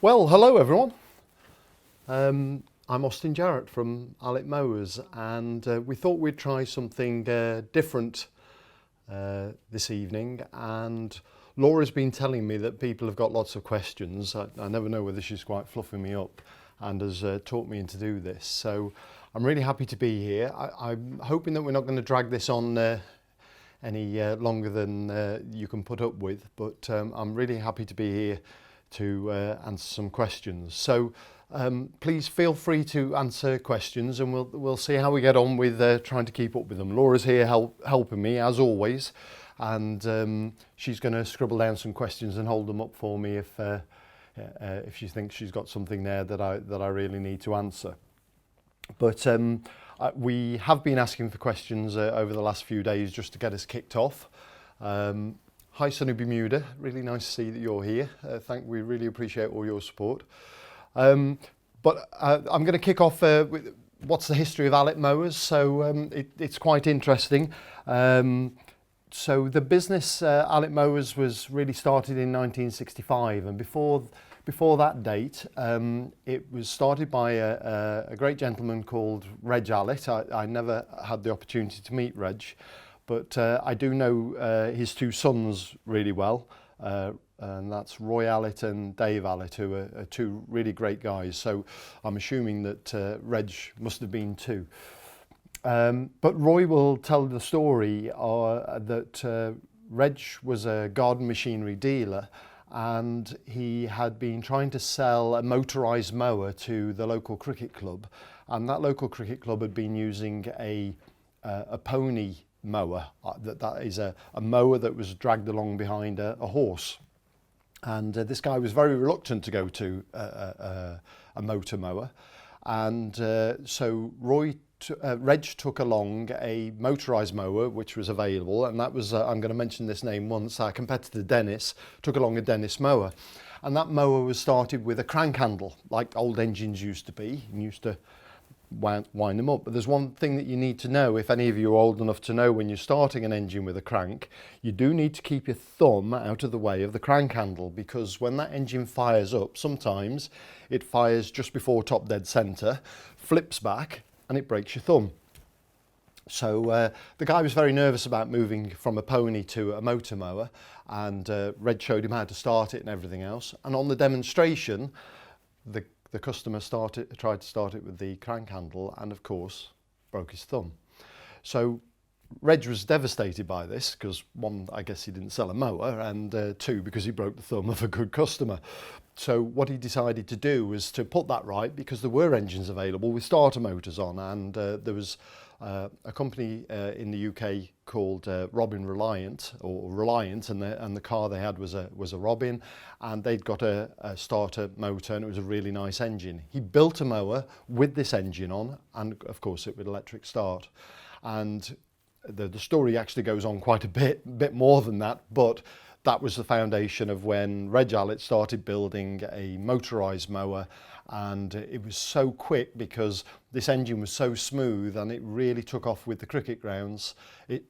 Well, hello everyone. I'm Austin Jarrett from Allett Mowers, and we thought we'd try something different this evening. And Laura's been telling me that people have got lots of questions. I never know whether she's quite fluffing me up and has taught me to do this. So I'm really happy to be here. I'm hoping that we're not going to drag this on any longer than you can put up with, but I'm really happy to be here to answer some questions. So please feel free to answer questions, and we'll see how we get on with trying to keep up with them. Laura's here helping me as always, and she's going to scribble down some questions and hold them up for me if she thinks she's got something there that I really need to answer. But we have been asking for questions over the last few days just to get us kicked off. Hi sunny Bermuda, really nice to see that you're here. We really appreciate all your support. But I'm going to kick off with what's the history of Allett Mowers. So it's quite interesting. So the business Allett Mowers was really started in 1965, and before that date, it was started by a great gentleman called Reg Allett. I never had the opportunity to meet Reg, but I do know his two sons really well, and that's Roy Allett and Dave Allett, who are two really great guys. So I'm assuming that Reg must have been too. But Roy will tell the story that Reg was a garden machinery dealer, and he had been trying to sell a motorised mower to the local cricket club, and that local cricket club had been using a pony mower. That is a mower that was dragged along behind a horse, and this guy was very reluctant to go to a motor mower, and so Reg took along a motorised mower which was available, and that was I'm going to mention this name once. Our competitor Dennis took along a Dennis mower, and that mower was started with a crank handle like old engines used to be, and used to wind them up. But there's one thing that you need to know, if any of you are old enough to know, when you're starting an engine with a crank, you do need to keep your thumb out of the way of the crank handle, because when that engine fires up, sometimes it fires just before top dead centre, flips back, and it breaks your thumb. So the guy was very nervous about moving from a pony to a motor mower, and Red showed him how to start it and everything else. And on the demonstration, the customer tried to start it with the crank handle, and of course broke his thumb. So Reg was devastated by this, because one, I guess he didn't sell a mower, and two, because he broke the thumb of a good customer. So what he decided to do was to put that right, because there were engines available with starter motors on, and there was a company in the UK called Robin Reliant, and the car they had was a Robin, and they'd got a starter motor, and it was a really nice engine. He built a mower with this engine on, and of course it would electric start. And the story actually goes on quite a bit more than that, but that was the foundation of when Reg Allett started building a motorised mower, and it was so quick because this engine was so smooth, and it really took off with the cricket grounds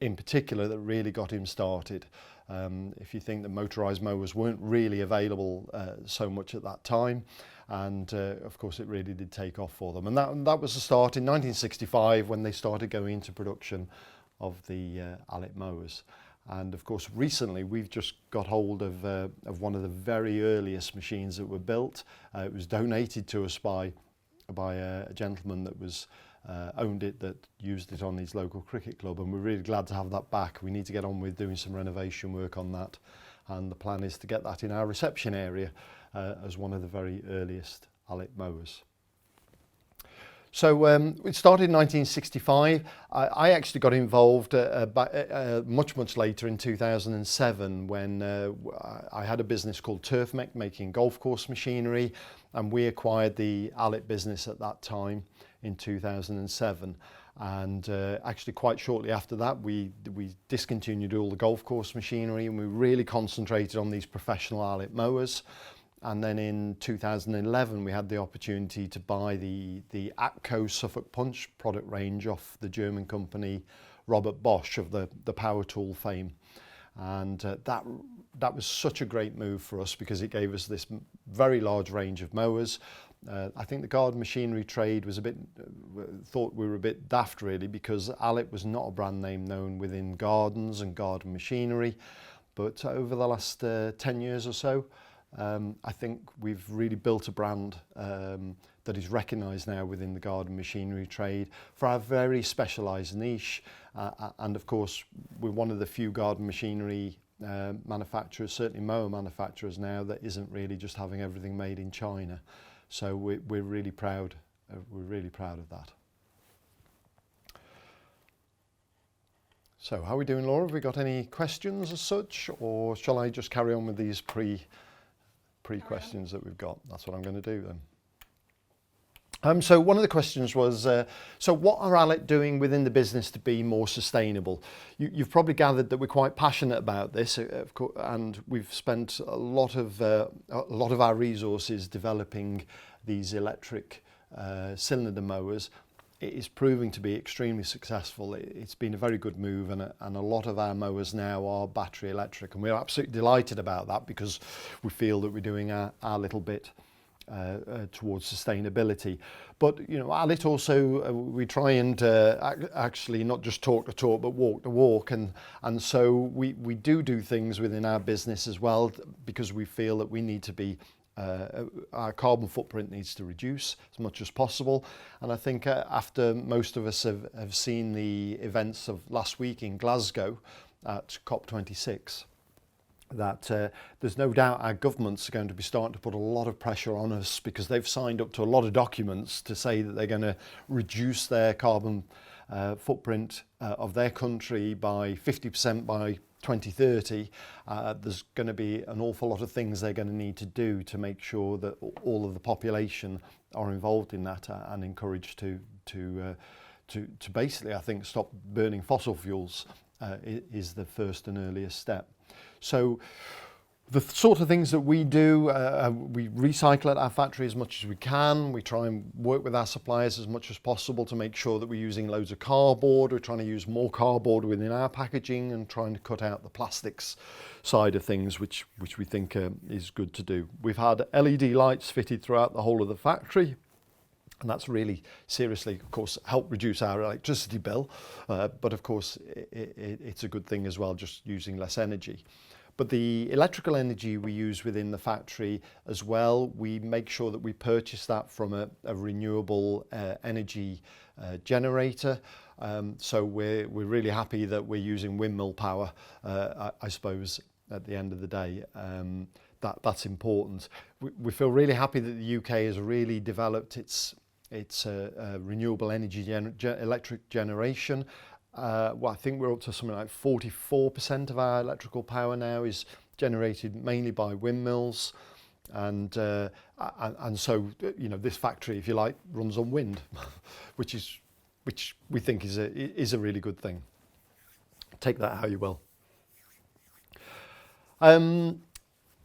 in particular, that really got him started. If you think that motorised mowers weren't really available so much at that time, and of course it really did take off for them, and that was the start in 1965 when they started going into production of the Allett mowers. And of course recently we've just got hold of one of the very earliest machines that were built. It was donated to us by a gentleman that was owned it, that used it on his local cricket club, and we're really glad to have that back. We need to get on with doing some renovation work on that, and the plan is to get that in our reception area as one of the very earliest Allett mowers. So it started in 1965. I actually got involved much later, in 2007, when I had a business called Turfmec, making golf course machinery, and we acquired the Allett business at that time in 2007. And actually quite shortly after that we discontinued all the golf course machinery, and we really concentrated on these professional Allett mowers. And then in 2011 we had the opportunity to buy the ATCO Suffolk Punch product range off the German company Robert Bosch of the power tool fame, and that that was such a great move for us because it gave us this very large range of mowers. I think the garden machinery trade was a bit, thought we were a bit daft really, because Allett was not a brand name known within gardens and garden machinery. But over the last 10 years or so, I think we've really built a brand that is recognised now within the garden machinery trade for our very specialised niche. And of course, we're one of the few garden machinery manufacturers, certainly mower manufacturers now, that isn't really just having everything made in China. So we're really proud. We're really proud of that. So how are we doing, Laura? Have we got any questions as such, or shall I just carry on with these pre-questions that we've got? That's what I'm going to do then. So one of the questions was, so what are Allett doing within the business to be more sustainable? You've probably gathered that we're quite passionate about this, of course, and we've spent a lot of our resources developing these electric cylinder mowers. It is proving to be extremely successful. It's been a very good move, and a lot of our mowers now are battery electric, and we're absolutely delighted about that because we feel that we're doing our little bit towards sustainability. But you know, Allett also we try and actually not just talk the talk but walk the walk, and so we do things within our business as well, because we feel that we need to be our carbon footprint needs to reduce as much as possible. And I think after most of us have seen the events of last week in Glasgow at COP26, that there's no doubt our governments are going to be starting to put a lot of pressure on us, because they've signed up to a lot of documents to say that they're going to reduce their carbon footprint of their country by 50% by 2030. There's going to be an awful lot of things they're going to need to do to make sure that all of the population are involved in that and encouraged to basically, I think, stop burning fossil fuels is the first and earliest step. So the sort of things that we do, we recycle at our factory as much as we can. We try and work with our suppliers as much as possible to make sure that we're using loads of cardboard. We're trying to use more cardboard within our packaging and trying to cut out the plastics side of things, which we think is good to do. We've had LED lights fitted throughout the whole of the factory, and that's really seriously, of course, helped reduce our electricity bill. But of course, it's a good thing as well, just using less energy. But the electrical energy we use within the factory as well, we make sure that we purchase that from a renewable energy generator. So we're really happy that we're using windmill power, I suppose, at the end of the day. That's important. We feel really happy that the UK has really developed its renewable energy electric generation. Well, I think we're up to something like 44% of our electrical power now is generated mainly by windmills, and so, you know, this factory, if you like, runs on wind, which we think is a really good thing. Take that how you will.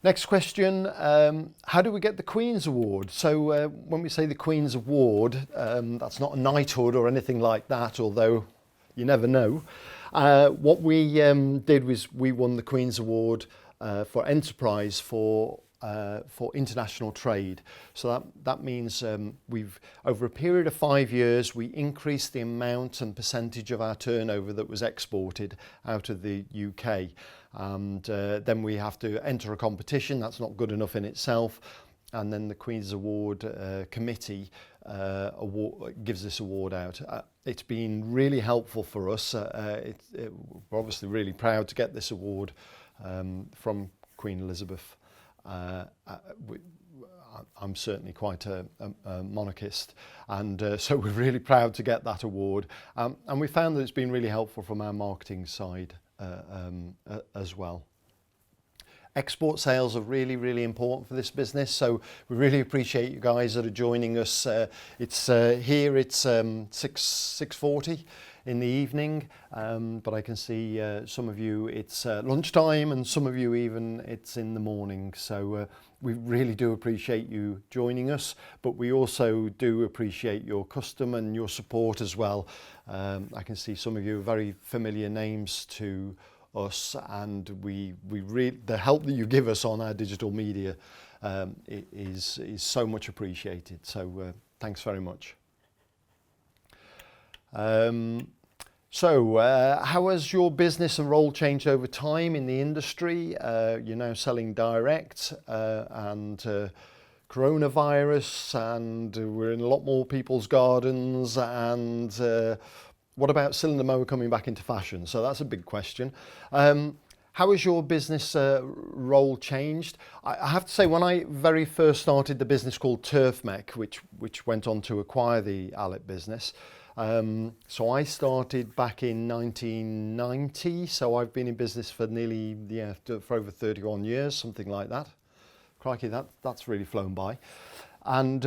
Next question, how do we get the Queen's Award? So when we say the Queen's Award, that's not a knighthood or anything like that, although you never know. What we did was we won the Queen's Award for Enterprise for international trade. So that means we've, over a period of 5 years, we increased the amount and percentage of our turnover that was exported out of the UK. And then we have to enter a competition. That's not good enough in itself. And then the Queen's Award Committee gives this award out. It's been really helpful for us. We're obviously really proud to get this award from Queen Elizabeth. I'm certainly quite a monarchist, and so we're really proud to get that award. And we found that it's been really helpful from our marketing side as well. Export sales are really, really important for this business, so we really appreciate you guys that are joining us. It's 6:40 in the evening, but I can see some of you it's lunchtime, and some of you even it's in the morning. So we really do appreciate you joining us, but we also do appreciate your custom and your support as well. I can see some of you are very familiar names to us, and the help that you give us on our digital media is so much appreciated. So thanks very much. So how has your business and role changed over time in the industry? You're now selling direct, and coronavirus, and we're in a lot more people's gardens, and what about cylinder mower coming back into fashion? So that's a big question. How has your business role changed? I have to say, when I very first started the business called Turf Mech, which went on to acquire the Allett business, so I started back in 1990, so I've been in business for nearly, for over 31 years, something like that. Crikey, that's really flown by. And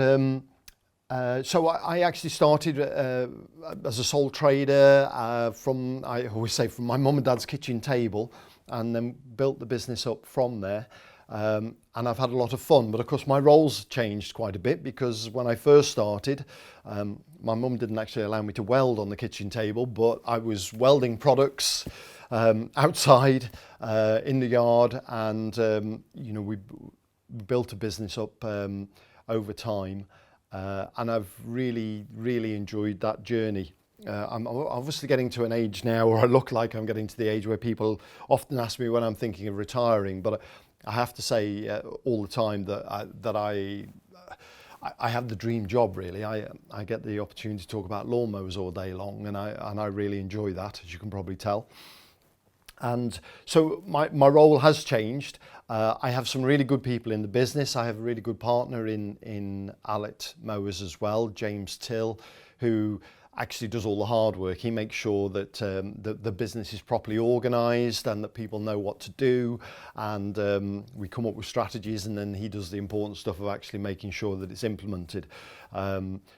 so I actually started as a sole trader from, I always say, from my mum and dad's kitchen table, and then built the business up from there. And I've had a lot of fun, but of course my roles changed quite a bit, because when I first started, my mum didn't actually allow me to weld on the kitchen table, but I was welding products outside in the yard, and we built a business up over time, and I've really enjoyed that journey. I'm obviously getting to an age now, or I look like I'm getting to the age where people often ask me when I'm thinking of retiring, but I have to say all the time that I have the dream job, really. I get the opportunity to talk about lawnmowers all day long, and I really enjoy that, as you can probably tell. And so my role has changed. I have some really good people in the business. I have a really good partner in Allett Mowers as well, James Till, who actually does all the hard work. He makes sure that the business is properly organised and that people know what to do, and we come up with strategies, and then he does the important stuff of actually making sure that it's implemented.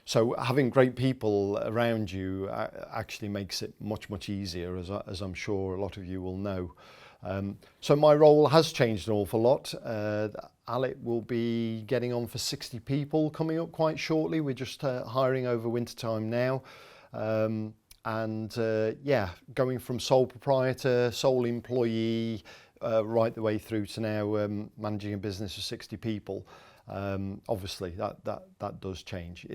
So having great people around you actually makes it much easier, as I'm sure a lot of you will know. So my role has changed an awful lot. Allett will be getting on for 60 people coming up quite shortly. We're just hiring over winter time now. Going from sole proprietor, sole employee, right the way through to now managing a business of 60 people. Obviously that does change.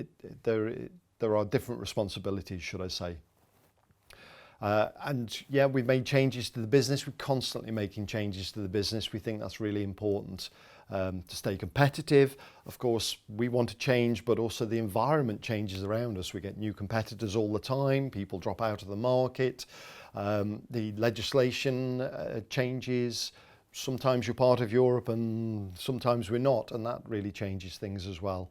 There are different responsibilities, should I say. We've made changes to the business. We're constantly making changes to the business. We think that's really important to stay competitive. Of course, we want to change, but also the environment changes around us. We get new competitors all the time. People drop out of the market. The legislation changes. Sometimes you're part of Europe and sometimes we're not, and that really changes things as well.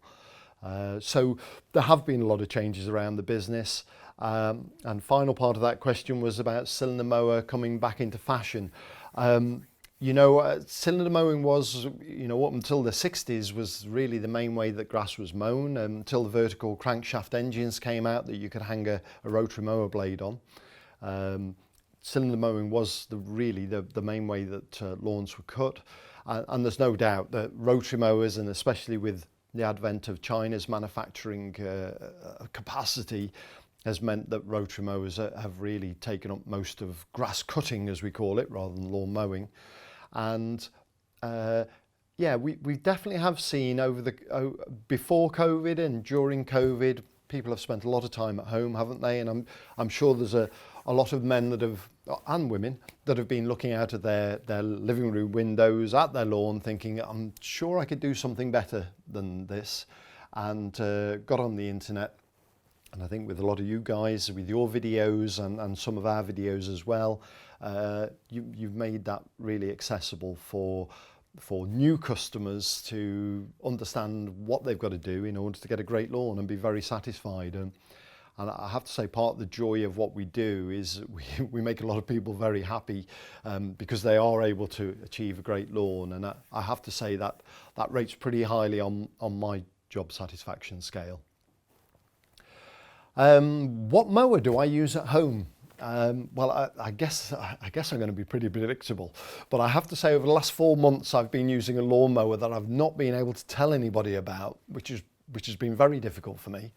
So there have been a lot of changes around the business. And final part of that question was about cylinder mower coming back into fashion. Cylinder mowing was, up until the 60s, was really the main way that grass was mown, until the vertical crankshaft engines came out that you could hang a rotary mower blade on. Cylinder mowing was really the main way that lawns were cut. And there's no doubt that rotary mowers, and especially with the advent of China's manufacturing capacity, has meant that rotary mowers have really taken up most of grass cutting, as we call it, rather than lawn mowing. And we definitely have seen before COVID and during COVID, people have spent a lot of time at home, haven't they? And I'm sure there's a lot of men and women that have been looking out of their living room windows at their lawn thinking, I'm sure I could do something better than this, and got on the internet. And I think with a lot of you guys, with your videos and some of our videos as well, you've made that really accessible for new customers to understand what they've got to do in order to get a great lawn and be very satisfied. And I have to say, part of the joy of what we do is we make a lot of people very happy because they are able to achieve a great lawn. And I have to say that rates pretty highly on my job satisfaction scale. What mower do I use at home? I guess I'm going to be pretty predictable, but I have to say over the last 4 months I've been using a lawnmower that I've not been able to tell anybody about, which has been very difficult for me.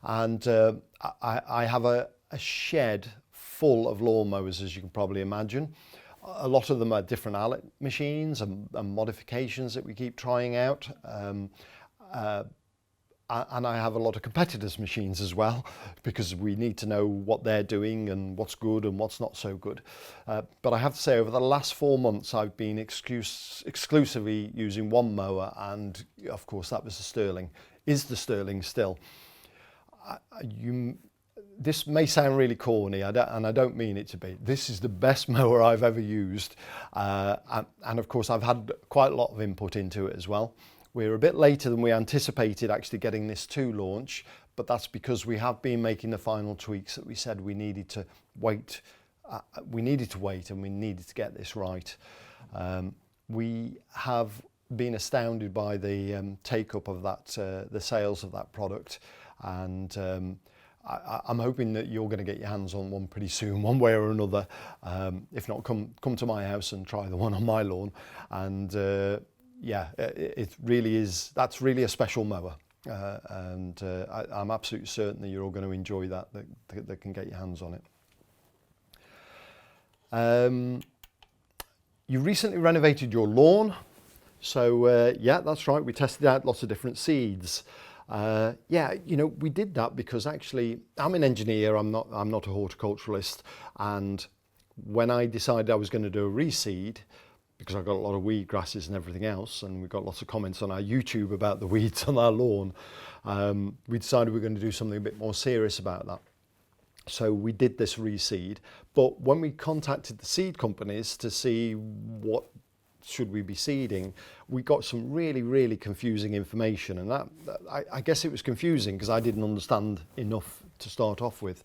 And I have a shed full of lawnmowers, as you can probably imagine. A lot of them are different Allett machines and modifications that we keep trying out. And I have a lot of competitors' machines as well, because we need to know what they're doing and what's good and what's not so good. But I have to say, over the last 4 months, I've been exclusively using one mower, and of course that was the Stirling, is the Stirling still. This may sound really corny, and I don't mean it to be. This is the best mower I've ever used, and of course I've had quite a lot of input into it as well. We're a bit later than we anticipated actually getting this to launch, but that's because we have been making the final tweaks that we said we needed to wait. And we needed to get this right. We have been astounded by the take-up of that, the sales of that product, and I'm hoping that you're going to get your hands on one pretty soon, one way or another. If not, come to my house and try the one on my lawn. And yeah, it really is. That's really a special mower, and I'm absolutely certain that you're all going to enjoy that can get your hands on it. You recently renovated your lawn, so yeah, that's right. We tested out lots of different seeds. Yeah, you know, we did that because actually I'm an engineer. I'm not a horticulturalist, and when I decided I was going to do a reseed, because I've got a lot of weed grasses and everything else, and we've got lots of comments on our YouTube about the weeds on our lawn, we decided we were going to do something a bit more serious about that. So we did this reseed, but when we contacted the seed companies to see what should we be seeding, we got some really confusing information, and I guess it was confusing because I didn't understand enough to start off with.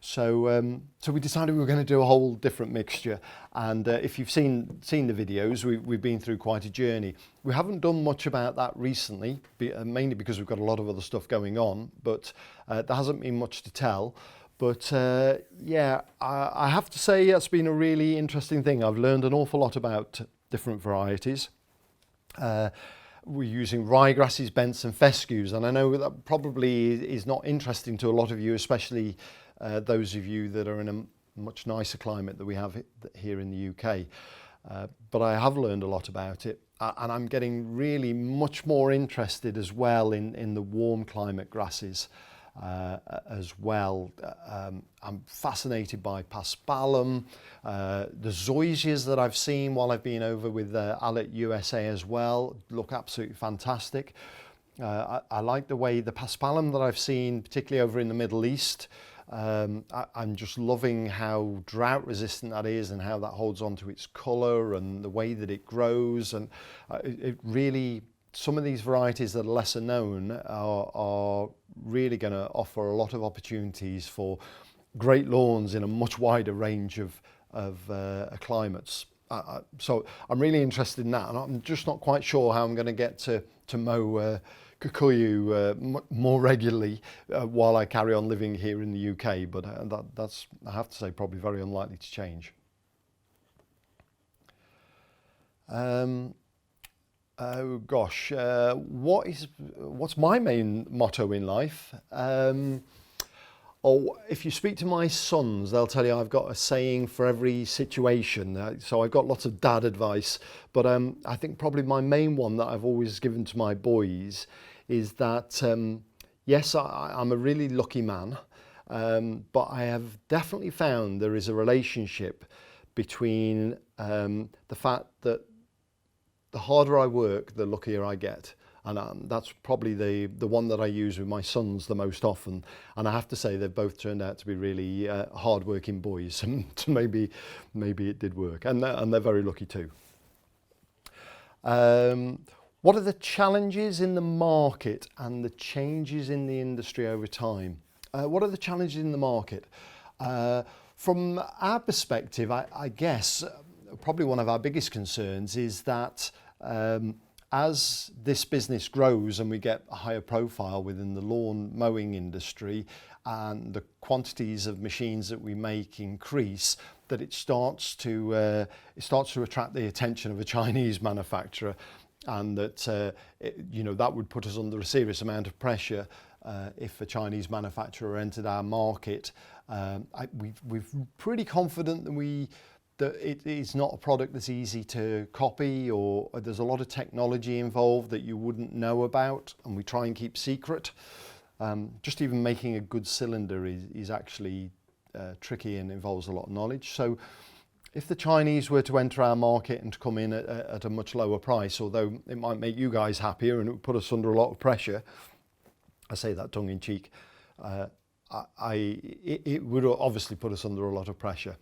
So we decided we were going to do a whole different mixture, and if you've seen the videos, we've been through quite a journey. We haven't done much about that recently, mainly because we've got a lot of other stuff going on, but there hasn't been much to tell. But yeah, I have to say it's been a really interesting thing. I've learned an awful lot about different varieties. We're using ryegrasses, bents and fescues, and I know that probably is not interesting to a lot of you, especially those of you that are in a much nicer climate that we have here in the UK. But I have learned a lot about it, and I'm getting really much more interested as well in the warm climate grasses as well. I'm fascinated by paspalum, the zoysias that I've seen while I've been over with Allett USA as well look absolutely fantastic. I like the way the paspalum that I've seen, particularly over in the Middle East. I'm just loving how drought resistant that is and how that holds on to its colour and the way that it grows, and it really, some of these varieties that are lesser known are really going to offer a lot of opportunities for great lawns in a much wider range of climates. So I'm really interested in that, and I'm just not quite sure how I'm going to get to mow Kikuyu more regularly while I carry on living here in the UK, but that's, I have to say, probably very unlikely to change. Oh gosh, what's my main motto in life? Or if you speak to my sons, they'll tell you I've got a saying for every situation. So I've got lots of dad advice, but I think probably my main one that I've always given to my boys is that, yes, I'm a really lucky man, but I have definitely found there is a relationship between the fact that the harder I work, the luckier I get. And that's probably the one that I use with my sons the most often. And I have to say they've both turned out to be really hard-working boys. And maybe it did work. And they're very lucky too. What are the challenges in the market and the changes in the industry over time? What are the challenges in the market? From our perspective, I guess probably one of our biggest concerns is that as this business grows and we get a higher profile within the lawn mowing industry and the quantities of machines that we make increase, that it starts to attract the attention of a Chinese manufacturer, and that you know, that would put us under a serious amount of pressure if a Chinese manufacturer entered our market. We're pretty confident that we it is not a product that's easy to copy, or there's a lot of technology involved that you wouldn't know about, and we try and keep secret. Just even making a good cylinder is actually tricky and involves a lot of knowledge. So if the Chinese were to enter our market and to come in at a much lower price, although it might make you guys happier and it would put us under a lot of pressure, I say that tongue in cheek, it would obviously put us under a lot of pressure.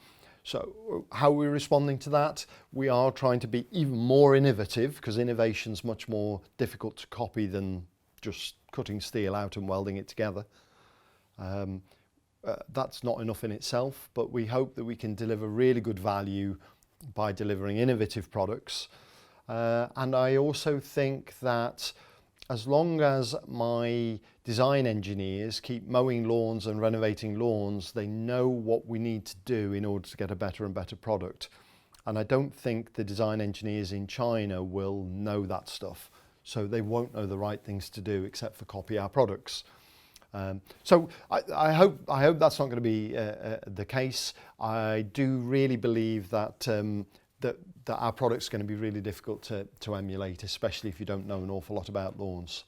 So how are we responding to that? We are trying to be even more innovative, because innovation's much more difficult to copy than just cutting steel out and welding it together. That's not enough in itself, but we hope that we can deliver really good value by delivering innovative products. And I also think that as long as my design engineers keep mowing lawns and renovating lawns, they know what we need to do in order to get a better and better product. And I don't think the design engineers in China will know that stuff. So they won't know the right things to do except for copy our products. So I hope that's not going to be the case. I do really believe that that our product's going to be really difficult to emulate, especially if you don't know an awful lot about lawns.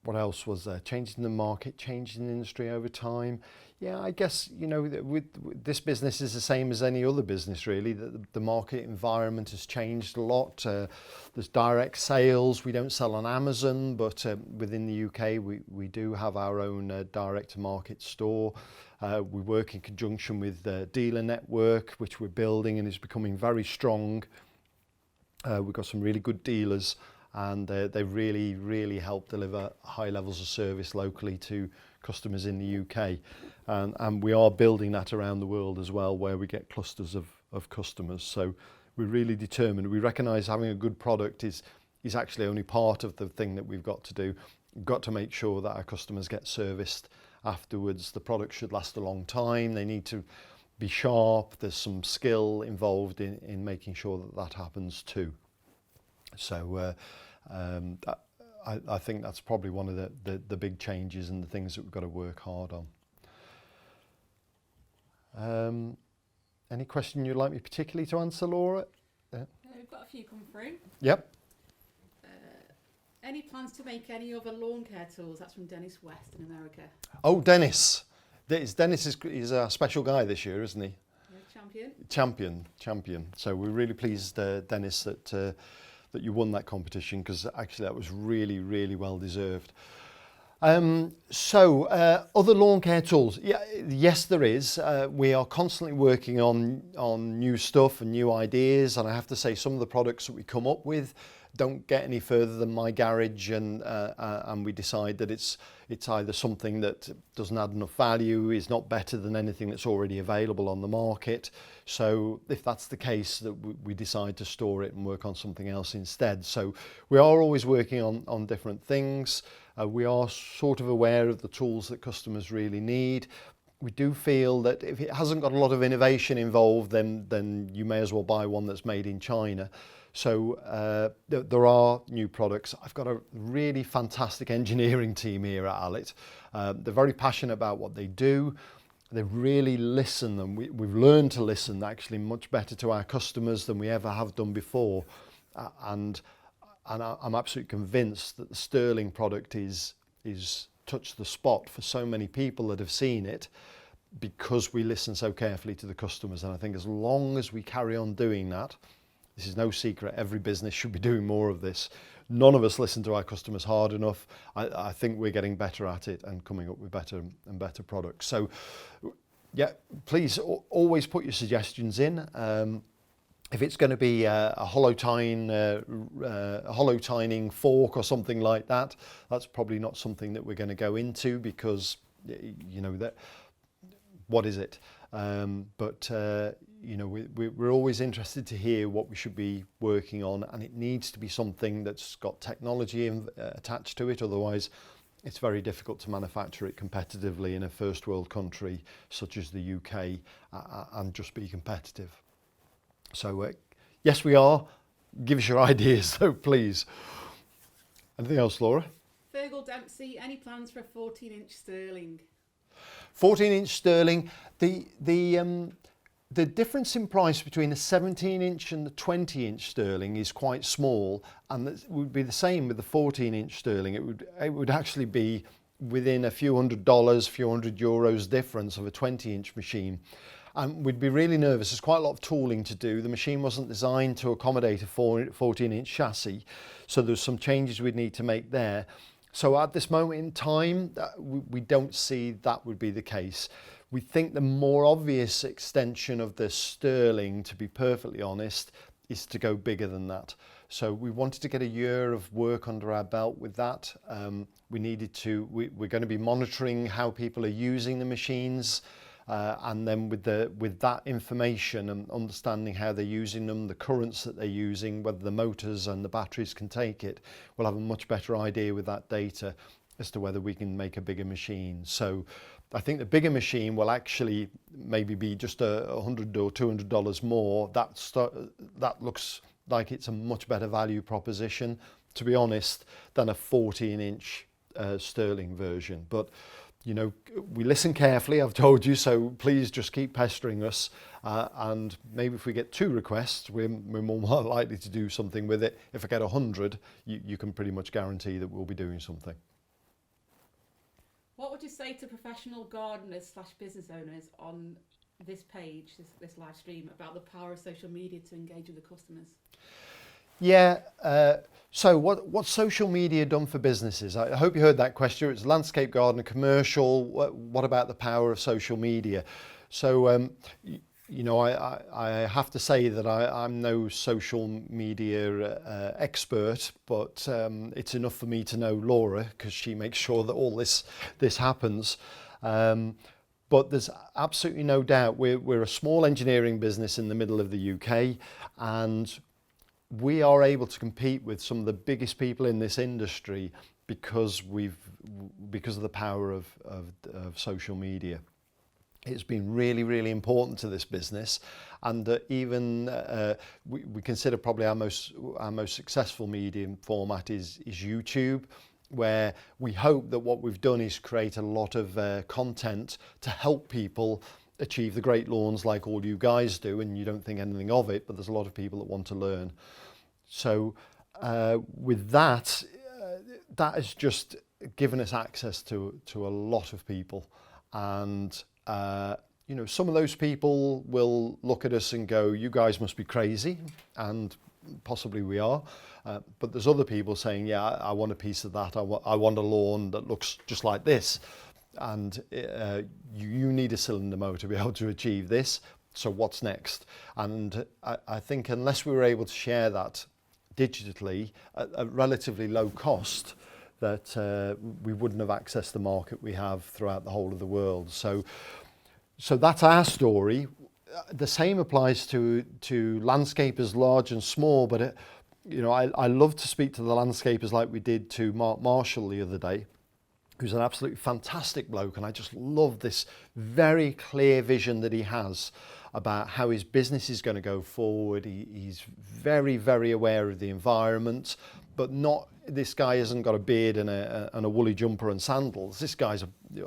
What else was there? Changing the market, changing the industry over time. Yeah, I guess, you know, with this business is the same as any other business, really. The market environment has changed a lot. There's direct sales. We don't sell on Amazon, but within the UK, we do have our own direct-to-market store. We work in conjunction with the dealer network, which we're building and is becoming very strong. We've got some really good dealers, and they really, really help deliver high levels of service locally to customers in the UK. And we are building that around the world as well, where we get clusters of customers. So we're really determined. We recognise having a good product is actually only part of the thing that we've got to do. We've got to make sure that our customers get serviced afterwards. The product should last a long time. They need to be sharp. There's some skill involved in making sure that that happens too. So I think that's probably one of the big changes and the things that we've got to work hard on. Any question you'd like me particularly to answer, Laura? We've got a few come through. Yep. Any plans to make any other lawn care tools? That's from Dennis West in America. Oh, Dennis. Dennis is a special guy this year, isn't he? Yeah, champion. Champion. So we're really pleased, Dennis, that you won that competition, because actually that was really, really well deserved. So other lawn care tools, yes there is. We are constantly working on new stuff and new ideas, and I have to say some of the products that we come up with don't get any further than my garage, and we decide that it's either something that doesn't add enough value, is not better than anything that's already available on the market. So if that's the case, that we decide to store it and work on something else instead. So we are always working on different things. We are sort of aware of the tools that customers really need. We do feel that if it hasn't got a lot of innovation involved, then you may as well buy one that's made in China. So there are new products. I've got a really fantastic engineering team here at Allett. They're very passionate about what they do. They really listen, and we've learned to listen actually much better to our customers than we ever have done before. And I'm absolutely convinced that the Stirling product is touched the spot for so many people that have seen it, because we listen so carefully to the customers. And I think as long as we carry on doing that, this is no secret, every business should be doing more of this. None of us listen to our customers hard enough. I think we're getting better at it and coming up with better and better products. So yeah, please always put your suggestions in. If it's going to be a hollow tining fork or something like that, that's probably not something that we're going to go into, because you know that what is it? But you know, we're always interested to hear what we should be working on, and it needs to be something that's got technology attached to it. Otherwise, it's very difficult to manufacture it competitively in a first world country such as the UK and just be competitive. So yes, we are. Give us your ideas though, please. Anything else, Laura? Fergal Dempsey, any plans for a 14-inch Stirling? 14-inch Stirling. The difference in price between the 17-inch and the 20-inch Stirling is quite small, and it would be the same with the 14-inch Stirling. It would actually be within a few $100s, few €100 difference of a 20-inch machine. And we'd be really nervous. There's quite a lot of tooling to do. The machine wasn't designed to accommodate a 14-inch chassis, so there's some changes we'd need to make there. So at this moment in time, we don't see that would be the case. We think the more obvious extension of the Stirling, to be perfectly honest, is to go bigger than that. So we wanted to get a year of work under our belt with that. We're going to be monitoring how people are using the machines, and then with that information and understanding how they're using them, the currents that they're using, whether the motors and the batteries can take it, we'll have a much better idea with that data as to whether we can make a bigger machine. So I think the bigger machine will actually maybe be just $100 or $200 more. That looks like it's a much better value proposition, to be honest, than a 14-inch Stirling version. But you know, we listen carefully, I've told you, so please just keep pestering us, and maybe if we get 2 requests, we're more likely to do something with it. If I get 100, you can pretty much guarantee that we'll be doing something. What would you say to professional gardeners / business owners on this page, this live stream, about the power of social media to engage with the customers? Yeah, so what's social media done for businesses? I hope you heard that question. It's landscape gardener, commercial. What about the power of social media? So, you know, I have to say that I'm no social media expert, but it's enough for me to know Laura, because she makes sure that all this happens. But there's absolutely no doubt we're a small engineering business in the middle of the UK, and we are able to compete with some of the biggest people in this industry because of the power of social media. It's been really, really important to this business, and even we consider probably our most successful medium format is YouTube, where we hope that what we've done is create a lot of content to help people achieve the great lawns like all you guys do, and you don't think anything of it, but there's a lot of people that want to learn. So with that, that has just given us access to a lot of people, and you know, some of those people will look at us and go, you guys must be crazy, and possibly we are, but there's other people saying, yeah, I want a piece of that, I want a lawn that looks just like this, and you need a cylinder mower to be able to achieve this, so what's next? And I think unless we were able to share that digitally at a relatively low cost, that we wouldn't have accessed the market we have throughout the whole of the world. So that's our story. The same applies to landscapers large and small, but you know, I love to speak to the landscapers like we did to Mark Marshall the other day, who's an absolutely fantastic bloke, and I just love this very clear vision that he has about how his business is going to go forward. He's very, very aware of the environment, but this guy hasn't got a beard and a woolly jumper and sandals. This guy's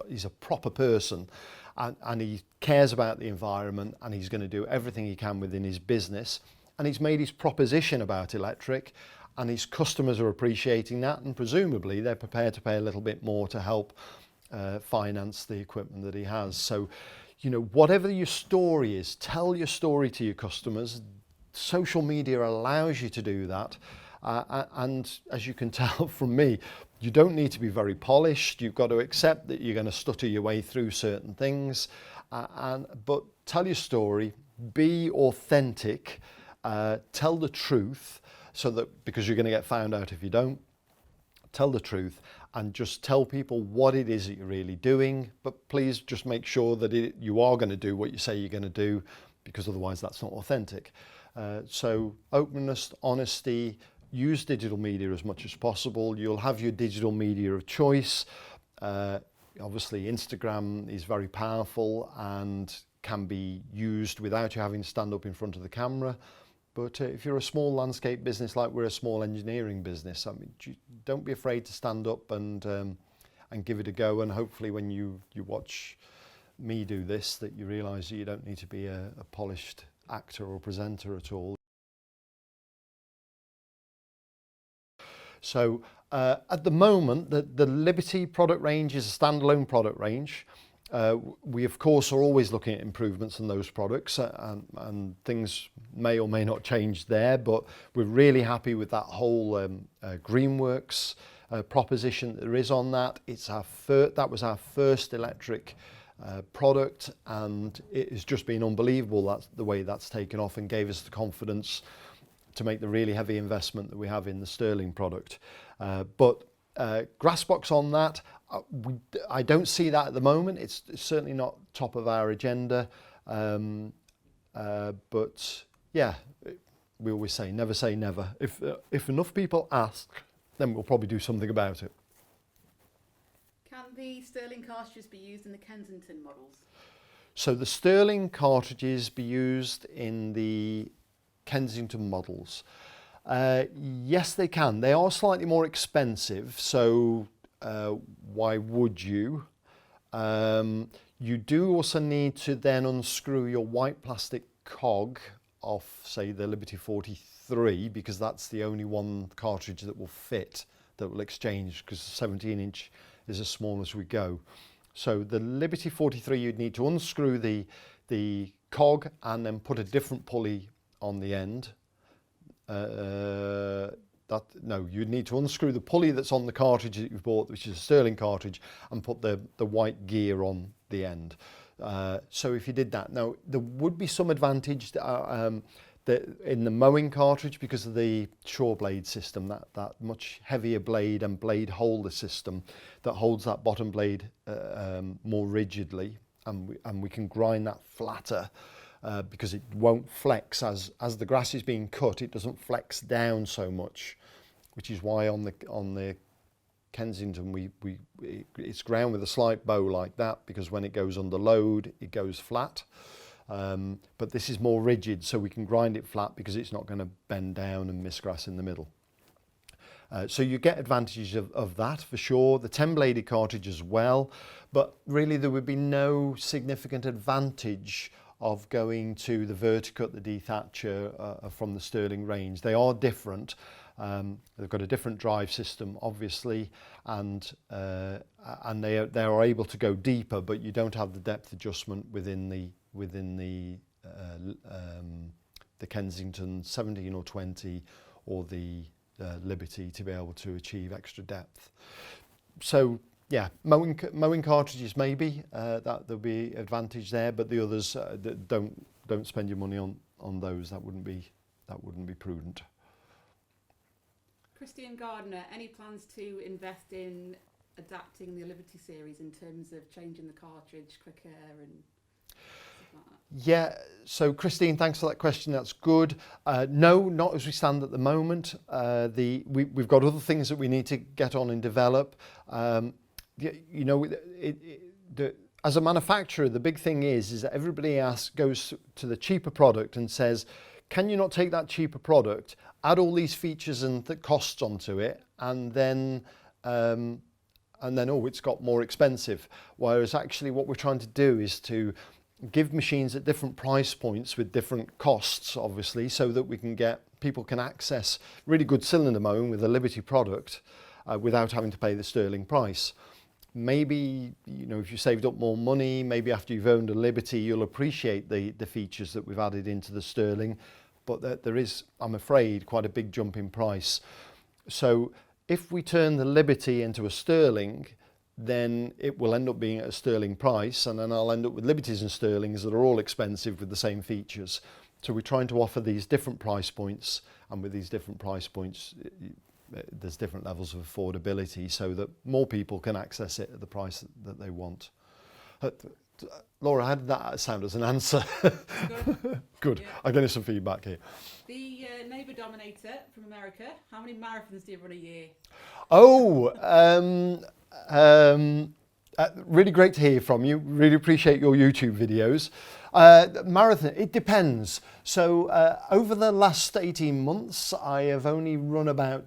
he's a proper person, and he cares about the environment, and he's going to do everything he can within his business. And he's made his proposition about electric, and his customers are appreciating that, and presumably they're prepared to pay a little bit more to help finance the equipment that he has. So, you know, whatever your story is, tell your story to your customers. Social media allows you to do that. And as you can tell from me, you don't need to be very polished. You've got to accept that you're going to stutter your way through certain things. But tell your story, be authentic, tell the truth, so that, because you're going to get found out if you don't, tell the truth, and just tell people what it is that you're really doing. But please just make sure that you are going to do what you say you're going to do, because otherwise that's not authentic. So openness, honesty, use digital media as much as possible. You'll have your digital media of choice. Obviously Instagram is very powerful and can be used without you having to stand up in front of the camera. But if you're a small landscape business like we're a small engineering business, I mean, don't be afraid to stand up and give it a go. And hopefully when you watch me do this that you realise that you don't need to be a polished actor or presenter at all. So at the moment, the Liberty product range is a standalone product range. We of course are always looking at improvements in those products, and things may or may not change there, but we're really happy with that whole Greenworks proposition that there is on that. That was our first electric product, and it has just been unbelievable. That's the way that's taken off and gave us the confidence to make the really heavy investment that we have in the Stirling product. But grass box on that, I don't see that at the moment. It's certainly not top of our agenda. But yeah, we always say never. If enough people ask, then we'll probably do something about it. Can the Stirling cartridges be used in the Kensington models? So the Stirling cartridges be used in the Kensington models. Yes, they can. They are slightly more expensive, so why would you? You do also need to then unscrew your white plastic cog off, say, the Liberty 43, because that's the only one cartridge that will fit, that will exchange, because the 17-inch is as small as we go. So the Liberty 43, you'd need to unscrew the cog and then put a different pulley on the end. You'd need to unscrew the pulley that's on the cartridge that you've bought, which is a Stirling cartridge, and put the white gear on the end. So if you did that, now there would be some advantage in the mowing cartridge because of the shore blade system, that much heavier blade and blade holder system that holds that bottom blade more rigidly, and we can grind that flatter. Because it won't flex as the grass is being cut. It doesn't flex down so much, which is why on the Kensington it's ground with a slight bow like that, because when it goes under load it goes flat. But this is more rigid, so we can grind it flat because it's not going to bend down and miss grass in the middle. So you get advantages of that for sure. The 10-bladed cartridge as well, but really there would be no significant advantage of going to the Verticut, the dethatcher from the Stirling range. They are different. They've got a different drive system, obviously, and they are able to go deeper, but you don't have the depth adjustment within the Kensington 17 or 20 or the Liberty to be able to achieve extra depth. So yeah, mowing cartridges maybe, that there'll be advantage there, but the others don't spend your money on those. That wouldn't be prudent. Christian Gardner, any plans to invest in adapting the Liberty series in terms of changing the cartridge quicker and stuff like that? Yeah, so Christine, thanks for that question. That's good. No, not as we stand at the moment. We've got other things that we need to get on and develop. You know, as a manufacturer, the big thing is that everybody goes to the cheaper product and says, can you not take that cheaper product, add all these features and the costs onto it, and then it's got more expensive. Whereas actually what we're trying to do is to give machines at different price points with different costs, obviously, so that people can access really good cylinder mowing with a Liberty product without having to pay the Stirling price. Maybe, you know, if you saved up more money, maybe after you've owned a Liberty, you'll appreciate the features that we've added into the Stirling, but there is, I'm afraid, quite a big jump in price. So if we turn the Liberty into a Stirling, then it will end up being at a Stirling price, and then I'll end up with Liberties and Stirlings that are all expensive with the same features. So we're trying to offer these different price points, and with these different price points, there's different levels of affordability so that more people can access it at the price that they want. Laura, how did that sound as an answer? Good. Good. Yeah. I'm getting some feedback here. The neighbour dominator from America, how many marathons do you run a year? Oh, really great to hear from you. Really appreciate your YouTube videos. Marathon, it depends. So over the last 18 months, I have only run about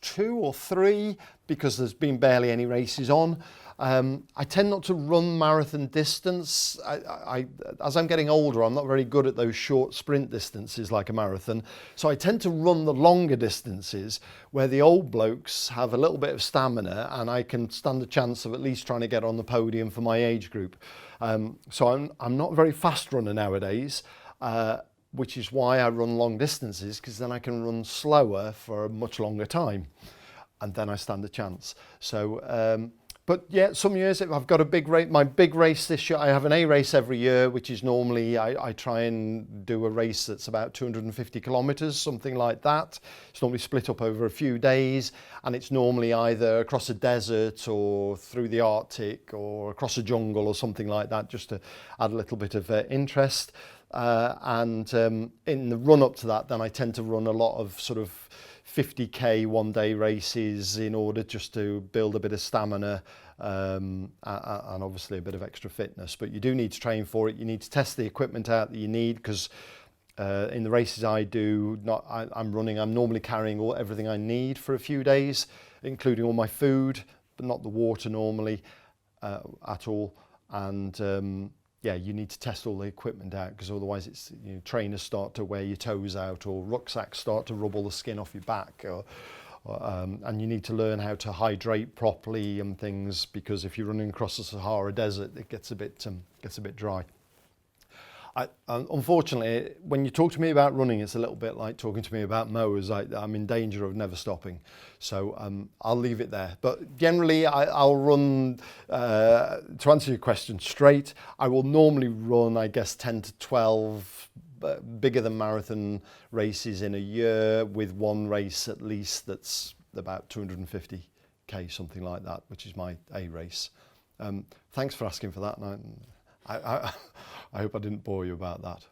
2 or 3 because there's been barely any races on. I tend not to run marathon distance. As I'm getting older, I'm not very good at those short sprint distances like a marathon. So I tend to run the longer distances where the old blokes have a little bit of stamina and I can stand a chance of at least trying to get on the podium for my age group. So I'm not a very fast runner nowadays, which is why I run long distances, because then I can run slower for a much longer time and then I stand a chance. So, but yeah, some years I've got a big race. My big race this year, I have an A race every year, which is normally, I try and do a race that's about 250 kilometres, something like that. It's normally split up over a few days, and it's normally either across a desert or through the Arctic or across a jungle or something like that, just to add a little bit of interest. And in the run up to that, then I tend to run a lot of sort of 50k one day races in order just to build a bit of stamina and obviously a bit of extra fitness. But you do need to train for it. You need to test the equipment out that you need, because in the races I do, I'm normally carrying everything I need for a few days, including all my food, but not the water normally at all. And yeah, you need to test all the equipment out, because otherwise it's, trainers start to wear your toes out, or rucksacks start to rub all the skin off your back, and you need to learn how to hydrate properly and things, because if you're running across the Sahara Desert, it gets a bit dry. Unfortunately, when you talk to me about running, it's a little bit like talking to me about mowers. I'm in danger of never stopping. So I'll leave it there. But generally, I'll run, to answer your question straight, I will normally run, I guess, 10 to 12 bigger than marathon races in a year, with one race at least that's about 250k, something like that, which is my A race. Thanks for asking for that. And I hope I didn't bore you about that.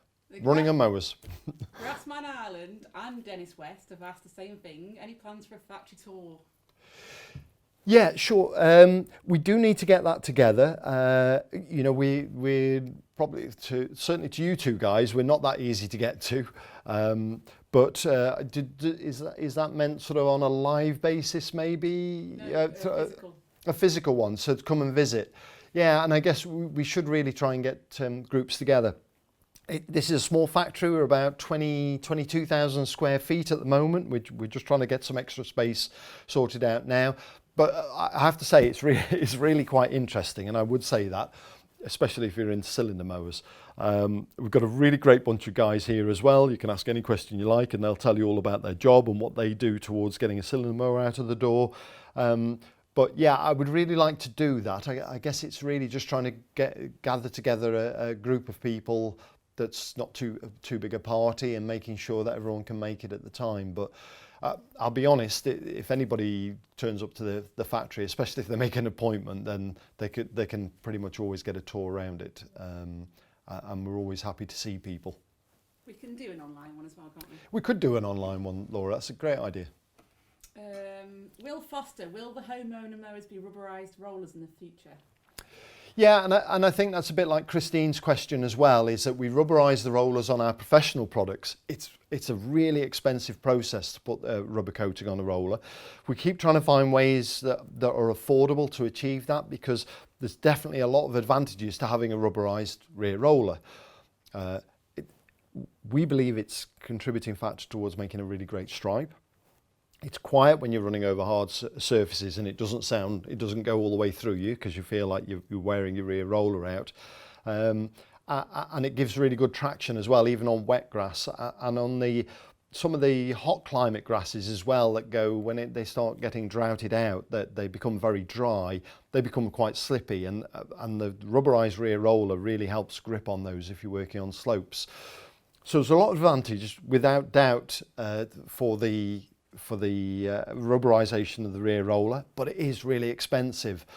Running and mowers. Grassman Ireland and Dennis West have asked the same thing. Any plans for a factory tour? Yeah, sure. We do need to get that together. We're probably, certainly to you two guys, we're not that easy to get to. But is that meant sort of on a live basis, maybe? No, physical. A physical one, so to come and visit. Yeah, and I guess we should really try and get groups together. This is a small factory. We're about 22,000 square feet at the moment. We're just trying to get some extra space sorted out now. But I have to say, it's really quite interesting, and I would say that, especially if you're into cylinder mowers. We've got a really great bunch of guys here as well. You can ask any question you like, and they'll tell you all about their job and what they do towards getting a cylinder mower out of the door. But yeah, I would really like to do that. I guess it's really just trying to gather together a group of people that's not too big a party, and making sure that everyone can make it at the time. But I'll be honest, if anybody turns up to the factory, especially if they make an appointment, then they can pretty much always get a tour around it. And we're always happy to see people. We can do an online one as well, can't we? We could do an online one, Laura. That's a great idea. Will Foster, will the homeowner mowers be rubberised rollers in the future? Yeah, and I think that's a bit like Christine's question as well, is that we rubberise the rollers on our professional products. It's a really expensive process to put rubber coating on a roller. We keep trying to find ways that are affordable to achieve that, because there's definitely a lot of advantages to having a rubberised rear roller. We believe it's a contributing factor towards making a really great stripe. It's quiet when you're running over hard surfaces, and it doesn't go all the way through you, because you feel like you're wearing your rear roller out. And it gives really good traction as well, even on wet grass, and on some of the hot climate grasses as well, that go when they start getting droughted out, that they become very dry, they become quite slippy, and the rubberized rear roller really helps grip on those if you're working on slopes. So there's a lot of advantage, without doubt, for the rubberization of the rear roller, but it is really expensive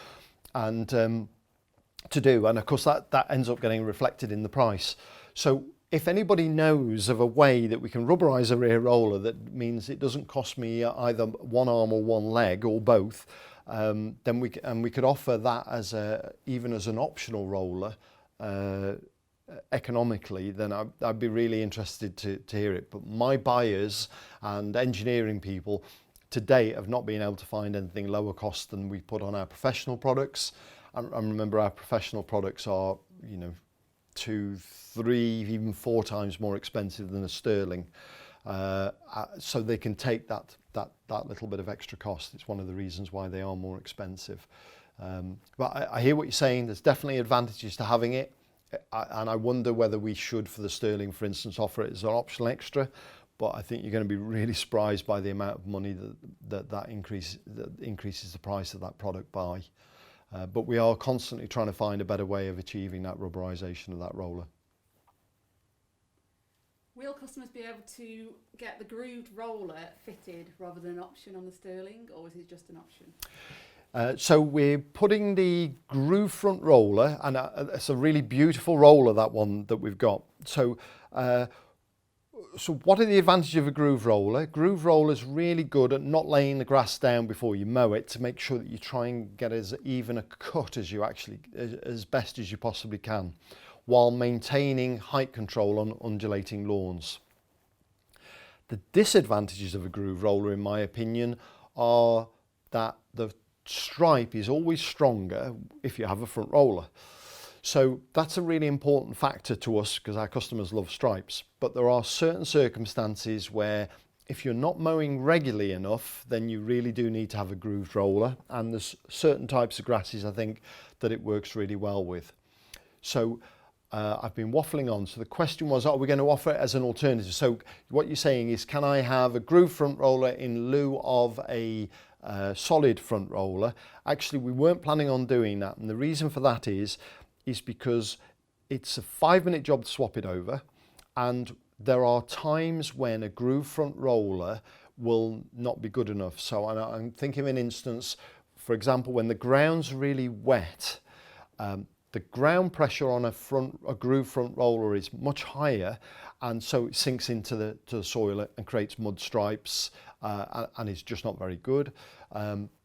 and to do, and of course that ends up getting reflected in the price. So if anybody knows of a way that we can rubberize a rear roller that means it doesn't cost me either one arm or one leg or both, then we could offer that even as an optional roller economically, then I'd be really interested to hear it. But my buyers and engineering people to date have not been able to find anything lower cost than we put on our professional products, and remember our professional products are, 2, 3, even 4 times more expensive than a Stirling. So they can take that little bit of extra cost. It's one of the reasons why they are more expensive. But I hear what you're saying. There's definitely advantages to having it. And I wonder whether we should, for the Stirling, for instance, offer it as an optional extra. But I think you're going to be really surprised by the amount of money that increases the price of that product by. But we are constantly trying to find a better way of achieving that rubberisation of that roller. Will customers be able to get the grooved roller fitted rather than an option on the Stirling, or is it just an option? So we're putting the groove front roller, and it's a really beautiful roller, that one that we've got. So what are the advantages of a groove roller? Groove roller is really good at not laying the grass down before you mow it, to make sure that you try and get as even a cut as as best as you possibly can, while maintaining height control on undulating lawns. The disadvantages of a groove roller, in my opinion, are that the stripe is always stronger if you have a front roller. So that's a really important factor to us, because our customers love stripes. But there are certain circumstances where if you're not mowing regularly enough, then you really do need to have a grooved roller. And there's certain types of grasses, I think, that it works really well with. So I've been waffling on. So the question was, are we going to offer it as an alternative? So what you're saying is, can I have a grooved front roller in lieu of a solid front roller? Actually, we weren't planning on doing that. And the reason for that is because it's a 5-minute job to swap it over. And there are times when a grooved front roller will not be good enough. So I'm thinking of an instance, for example, when the ground's really wet, the ground pressure on a groove front roller is much higher, and so it sinks into the soil and creates mud stripes, and is just not very good.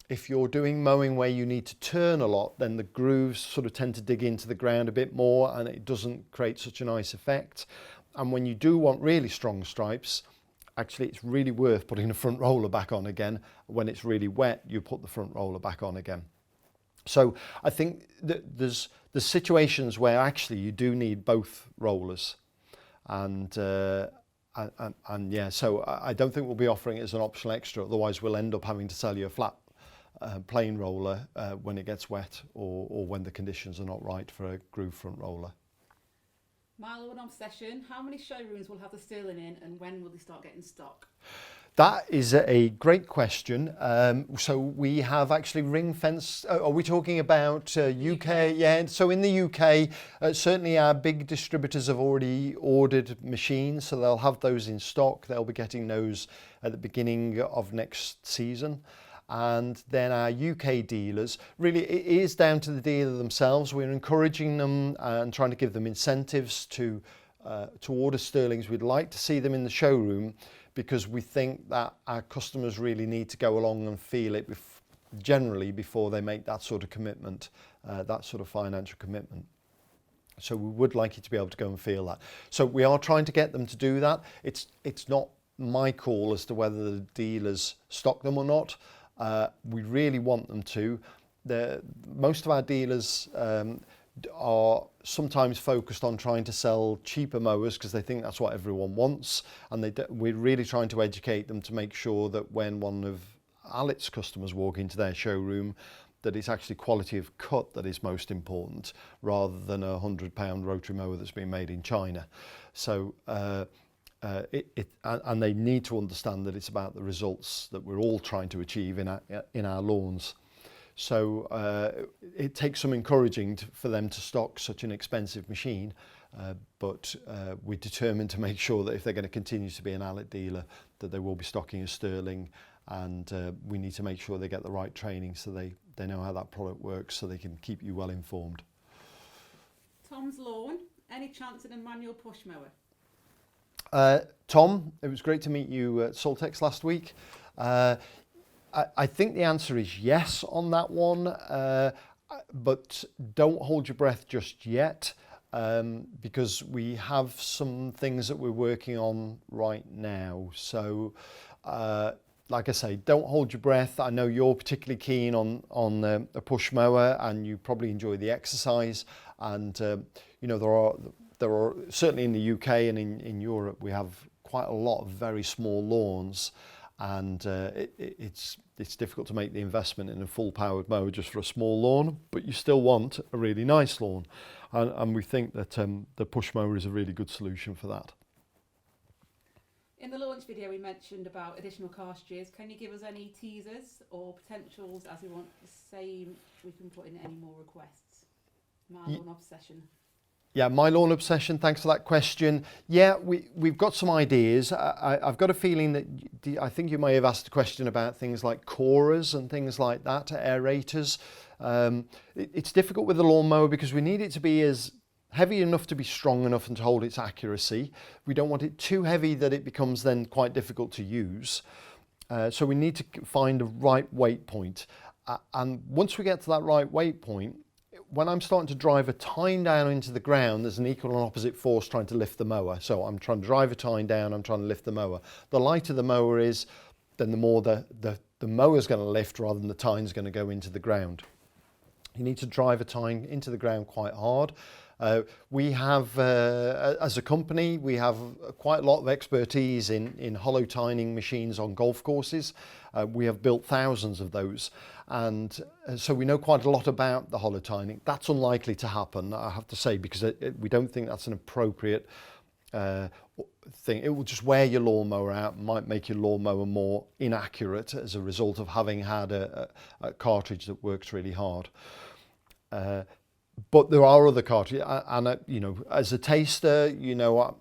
If you're doing mowing where you need to turn a lot, then the grooves sort of tend to dig into the ground a bit more, and it doesn't create such a nice effect. And when you do want really strong stripes, actually it's really worth putting the front roller back on again. When it's really wet, you put the front roller back on again. So I think that there's situations where actually you do need both rollers, and yeah, so I don't think we'll be offering it as an optional extra. Otherwise, we'll end up having to sell you a flat plain roller when it gets wet, or when the conditions are not right for a groove front roller. Milo, an obsession. How many showrooms will have the Stirling in, and when will they start getting stock? That is a great question. So we have actually ring fence. Are we talking about UK? Yeah. So in the UK, certainly our big distributors have already ordered machines, so they'll have those in stock. They'll be getting those at the beginning of next season. And then our UK dealers, really it is down to the dealer themselves. We're encouraging them and trying to give them incentives to order Stirlings. We'd like to see them in the showroom, because we think that our customers really need to go along and feel it generally before they make that sort of commitment, that sort of financial commitment. So we would like you to be able to go and feel that. So we are trying to get them to do that. It's not my call as to whether the dealers stock them or not. We really want them to. Most of our dealers are sometimes focused on trying to sell cheaper mowers because they think that's what everyone wants, and we're really trying to educate them to make sure that when one of Allett's customers walk into their showroom, that it's actually quality of cut that is most important, rather than a £100 rotary mower that's been made in China. So and they need to understand that it's about the results that we're all trying to achieve in our lawns. So it takes some encouraging for them to stock such an expensive machine, but we're determined to make sure that if they're going to continue to be an Allett dealer, that they will be stocking a Stirling, and we need to make sure they get the right training so they know how that product works, so they can keep you well informed. Tom's lawn, any chance in a manual push mower? Tom, it was great to meet you at Saltex last week. I think the answer is yes on that one, but don't hold your breath just yet, because we have some things that we're working on right now. So like I say, don't hold your breath. I know you're particularly keen on a push mower, and you probably enjoy the exercise. And you know, there are certainly in the UK and in Europe, we have quite a lot of very small lawns, and it's difficult to make the investment in a full powered mower just for a small lawn, but you still want a really nice lawn, and we think that the push mower is a really good solution for that. In the launch video we mentioned about additional cartridges. Can you give us any teasers or potentials, as we want the same, we can put in any more requests? My lawn obsession. Yeah, my lawn obsession, thanks for that question. Yeah, we've got some ideas. I've got a feeling that I think you may have asked a question about things like corers and things like that, aerators. It's difficult with the lawnmower because we need it to be as heavy enough to be strong enough and to hold its accuracy. We don't want it too heavy that it becomes then quite difficult to use. So we need to find the right weight point. And once we get to that right weight point, when I'm starting to drive a tine down into the ground, there's an equal and opposite force trying to lift the mower. So I'm trying to drive a tine down, I'm trying to lift the mower. The lighter the mower is, then the more the mower's going to lift rather than the tine's going to go into the ground. You need to drive a tine into the ground quite hard. We have, as a company, we have quite a lot of expertise in hollow tining machines on golf courses. We have built thousands of those, and so we know quite a lot about the hollow tining. That's unlikely to happen, I have to say, because we don't think that's an appropriate thing. It will just wear your lawnmower out, might make your lawnmower more inaccurate as a result of having had a cartridge that works really hard. But there are other cartridges, and you know, as a taster, you know,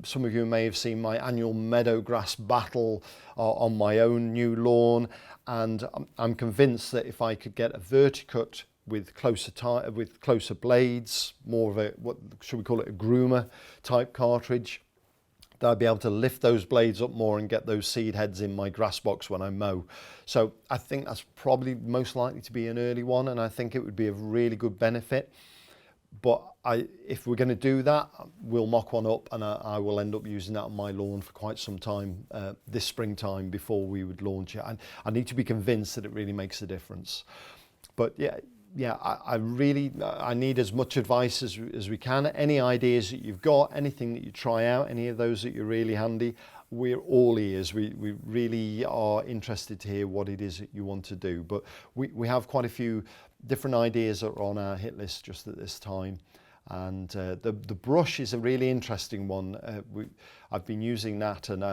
some of you may have seen my annual meadowgrass battle on my own new lawn, and I'm convinced that if I could get a verticut with closer blades, more of a, what should we call it, a groomer type cartridge, that I'd be able to lift those blades up more and get those seed heads in my grass box when I mow. So I think that's probably most likely to be an early one, and I think it would be a really good benefit. But if we're going to do that, we'll mock one up, and I will end up using that on my lawn for quite some time this springtime before we would launch it. And I need to be convinced that it really makes a difference. But yeah, I need as much advice as we can. Any ideas that you've got, anything that you try out, any of those that you're really handy, we're all ears. We really are interested to hear what it is that you want to do. But we have quite a few different ideas that are on our hit list just at this time. And the brush is a really interesting one. I've been using that, and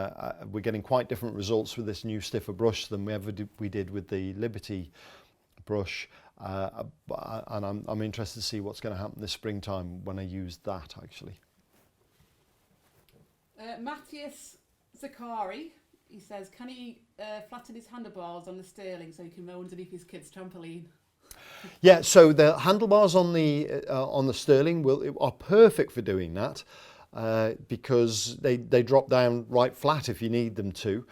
we're getting quite different results with this new stiffer brush than we did with the Liberty brush. And I'm interested to see what's going to happen this springtime when I use that, actually. Matthias Zakari, he says, can he flatten his handlebars on the Stirling so he can mow underneath his kid's trampoline? Yeah, so the handlebars on the Stirling are perfect for doing that because they drop down right flat if you need them to.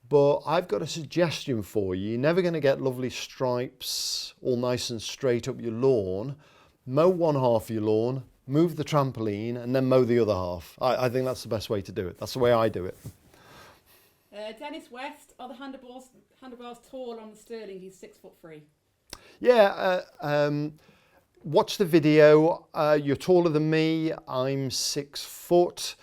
But I've got a suggestion for you. You're never going to get lovely stripes all nice and straight up your lawn. Mow one half of your lawn, move the trampoline, and then mow the other half. I think that's the best way to do it. That's the way I do it. Dennis West, are the handlebars tall on the Stirling? He's 6'3". Yeah, watch the video. You're taller than me. I'm 6 foot,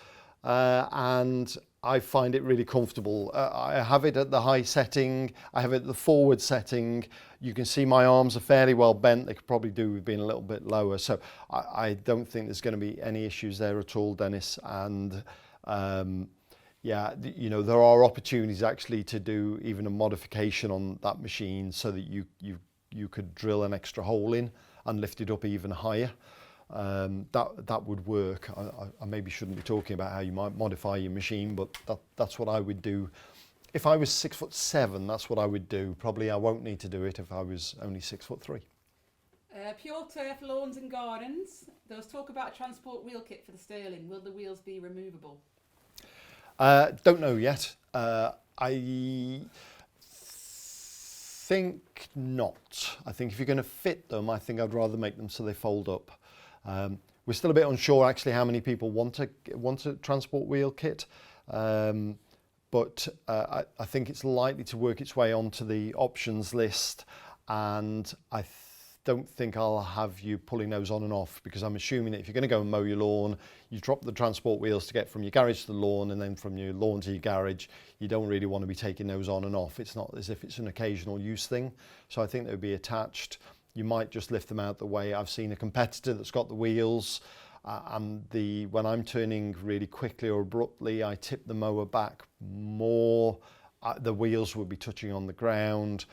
and I find it really comfortable. I have it at the high setting. I have it at the forward setting. You can see my arms are fairly well bent. They could probably do with being a little bit lower. So I don't think there's going to be any issues there at all, Dennis. And yeah, you know, there are opportunities actually to do even a modification on that machine so that you could drill an extra hole in and lift it up even higher. That would work. I maybe shouldn't be talking about how you might modify your machine, but that's what I would do. If I was 6'7", that's what I would do. Probably I won't need to do it if I was only 6'3". Pure Turf Lawns and Gardens. There was talk about a transport wheel kit for the Stirling. Will the wheels be removable? Don't know yet. I think not. I think if you're going to fit them, I think I'd rather make them so they fold up. We're still a bit unsure actually how many people want a transport wheel kit, but I think it's likely to work its way onto the options list, and I don't think I'll have you pulling those on and off, because I'm assuming that if you're going to go and mow your lawn, you drop the transport wheels to get from your garage to the lawn, and then from your lawn to your garage. You don't really want to be taking those on and off. It's not as if it's an occasional use thing. So I think they would be attached. You might just lift them out the way. I've seen a competitor that's got the wheels, and when I'm turning really quickly or abruptly, I tip the mower back more. The wheels would be touching on the ground.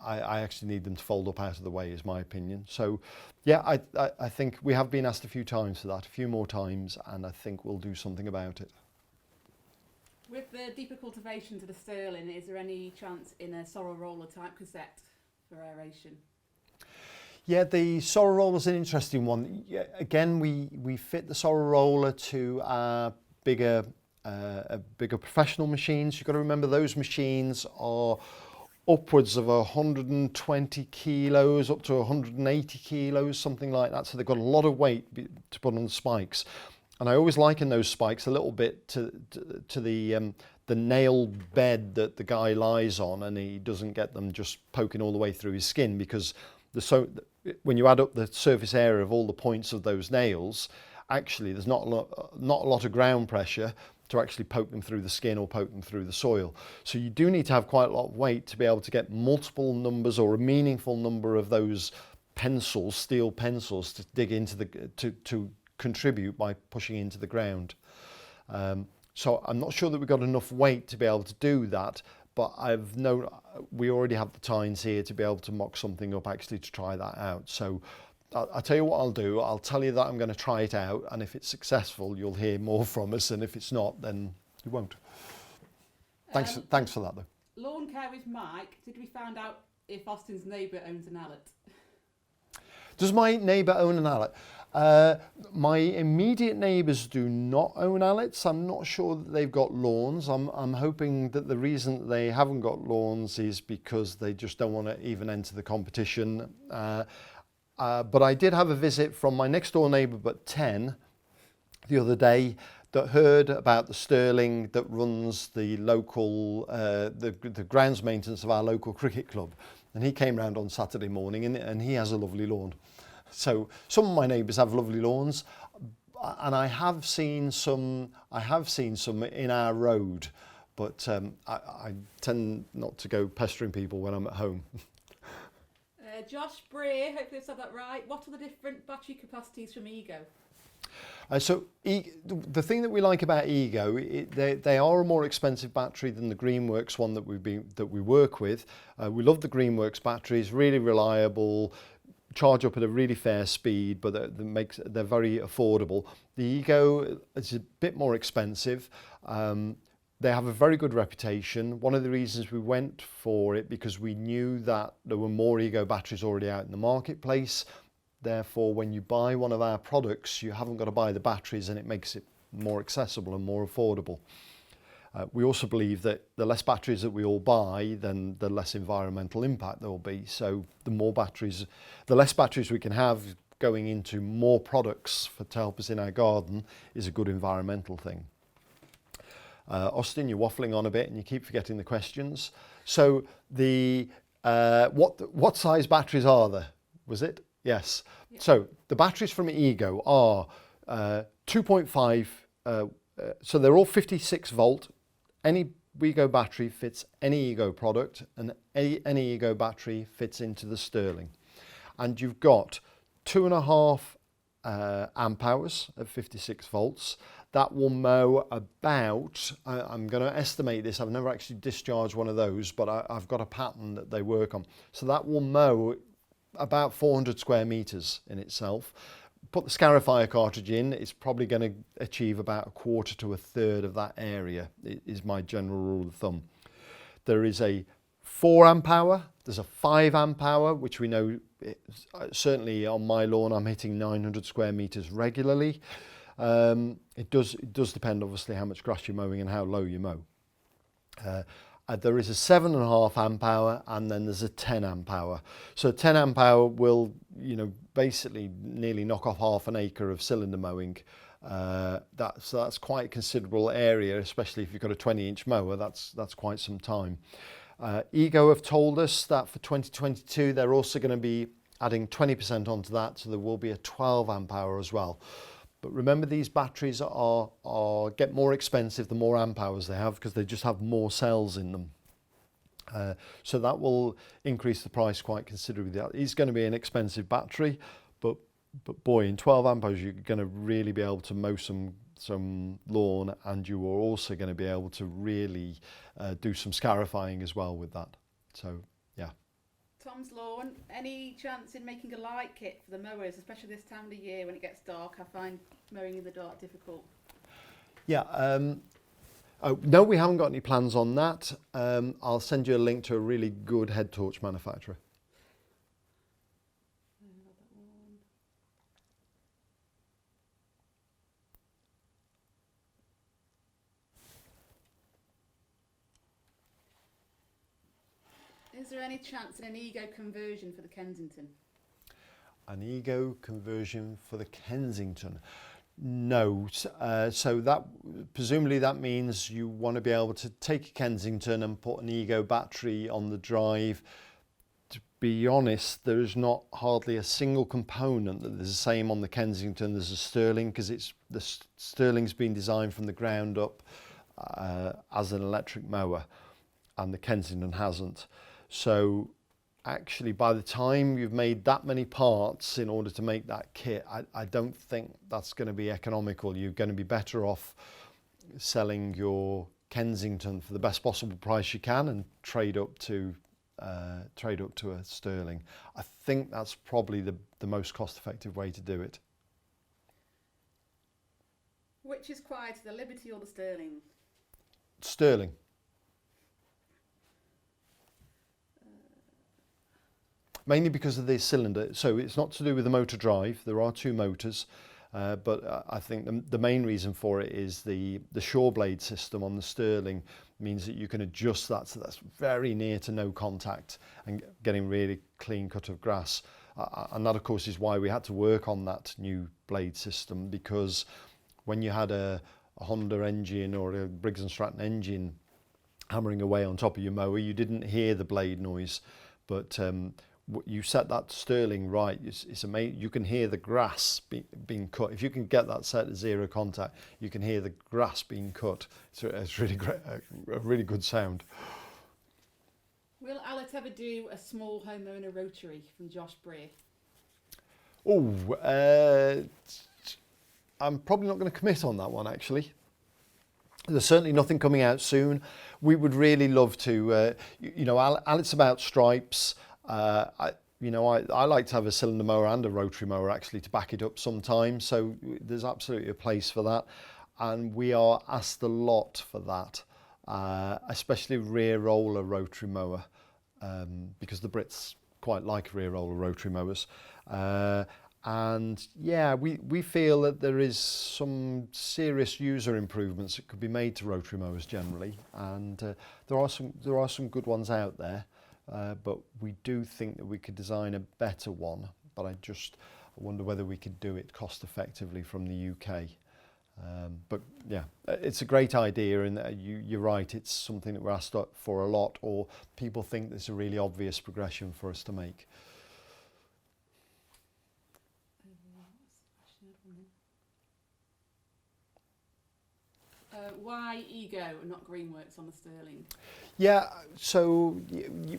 I actually need them to fold up out of the way, is my opinion. So yeah, I think we have been asked a few times for that, a few more times, and I think we'll do something about it. With the deeper cultivation to the Stirling, is there any chance in a sorrel roller type cassette for aeration? Yeah, the sorrel roller is an interesting one. Yeah, again, we fit the sorrel roller to bigger professional machines. You've got to remember those machines are upwards of 120 kilos, up to 180 kilos, something like that. So they've got a lot of weight to put on the spikes. And I always liken those spikes a little bit to the nail bed that the guy lies on, and he doesn't get them just poking all the way through his skin, because when you add up the surface area of all the points of those nails, actually there's not a lot of ground pressure to actually poke them through the skin or poke them through the soil. So you do need to have quite a lot of weight to be able to get multiple numbers or a meaningful number of those pencils, steel pencils, to dig into to contribute by pushing into the ground. So I'm not sure that we've got enough weight to be able to do that, but we already have the tines here to be able to mock something up actually to try that out. So I'll tell you what I'll do. I'll tell you that I'm going to try it out, and if it's successful, you'll hear more from us, and if it's not, then you won't. Thanks for that, though. Lawn care with Mike. Did we find out if Austin's neighbour owns an Allett? Does my neighbour own an Allett? My immediate neighbours do not own Allets. I'm not sure that they've got lawns. I'm hoping that the reason that they haven't got lawns is because they just don't want to even enter the competition. But I did have a visit from my next door neighbour, but 10, the other day, that heard about the Stirling that runs the local, the grounds maintenance of our local cricket club. And he came round on Saturday morning, and he has a lovely lawn. So some of my neighbours have lovely lawns, and I have seen some in our road, but I tend not to go pestering people when I'm at home. Josh Bray, hopefully I've said that right. What are the different battery capacities from Ego? The thing that we like about Ego, they are a more expensive battery than the Greenworks one that we work with. We love the Greenworks batteries, really reliable, charge up at a really fair speed, but they're very affordable. The Ego is a bit more expensive. They have a very good reputation. One of the reasons we went for it, because we knew that there were more Ego batteries already out in the marketplace. Therefore, when you buy one of our products, you haven't got to buy the batteries, and it makes it more accessible and more affordable. We also believe that the less batteries that we all buy, then the less environmental impact there will be. So the less batteries we can have going into more products to help us in our garden is a good environmental thing. Austin, you're waffling on a bit and you keep forgetting the questions. So what size batteries are there? Was it? Yes. Yeah. So the batteries from Ego are 2.5, so they're all 56 volt. Any Ego battery fits any Ego product, and any Ego battery fits into the Stirling. And you've got 2.5 amp hours of 56 volts. That will mow about, I'm going to estimate this, I've never actually discharged one of those, but I've got a pattern that they work on. So that will mow about 400 square meters in itself. Put the Scarifier cartridge in, it's probably going to achieve about 1/4 to 1/3 of that area, is my general rule of thumb. There is a 4 amp hour, there's a 5 amp hour, which we know, certainly on my lawn, I'm hitting 900 square meters regularly. It does depend, obviously, how much grass you're mowing and how low you mow. There is a 7.5 amp hour, and then there's a 10 amp hour. So 10 amp hour will, basically nearly knock off half an acre of cylinder mowing. So that's quite a considerable area, especially if you've got a 20-inch mower. That's quite some time. Ego have told us that for 2022 they're also going to be adding 20% onto that, so there will be a 12 amp hour as well. But remember, these batteries get more expensive the more amp hours they have, because they just have more cells in them. So that will increase the price quite considerably. That is going to be an expensive battery, but boy, in 12 amp hours you're going to really be able to mow some lawn, and you are also going to be able to really do some scarifying as well with that. So yeah. Tom's Lawn, any chance in making a light kit for the mowers, especially this time of the year when it gets dark? I find mowing in the dark difficult. Yeah. No, we haven't got any plans on that. I'll send you a link to a really good head torch manufacturer. Is there any chance in an Ego conversion for the Kensington? An Ego conversion for the Kensington? No. So that presumably that means you want to be able to take a Kensington and put an Ego battery on the drive. To be honest, there is not hardly a single component that is the same on the Kensington as a Stirling, because the Stirling's been designed from the ground up as an electric mower, and the Kensington hasn't. So actually, by the time you've made that many parts in order to make that kit, I don't think that's going to be economical. You're going to be better off selling your Kensington for the best possible price you can and trade up to a Stirling. I think that's probably the most cost-effective way to do it. Which is quieter, the Liberty or the Stirling? Stirling. Mainly because of the cylinder. So it's not to do with the motor drive. There are two motors, but I think the main reason for it is the shore blade system on the Stirling means that you can adjust that so that's very near to no contact and getting really clean cut of grass. And that, of course, is why we had to work on that new blade system, because when you had a Honda engine or a Briggs & Stratton engine hammering away on top of your mower, you didn't hear the blade noise. But you set that Stirling right, it's amazing. You can hear the grass being cut. If you can get that set at zero contact, you can hear the grass being cut. It's really great, a really good sound. Will Allett ever do a small homeowner rotary from Josh Breer? I'm probably not going to commit on that one, actually. There's certainly nothing coming out soon. We would really love to, Allett's about stripes. I like to have a cylinder mower and a rotary mower actually to back it up sometimes, so there's absolutely a place for that, and we are asked a lot for that, especially rear roller rotary mower, because the Brits quite like rear roller rotary mowers, and yeah, we feel that there is some serious user improvements that could be made to rotary mowers generally, and there are some good ones out there. But we do think that we could design a better one, but I wonder whether we could do it cost effectively from the UK. But yeah, it's a great idea, and you're right, it's something that we're asked for a lot, or people think there's a really obvious progression for us to make. Why Ego and not Greenworks on the Stirling? Yeah, so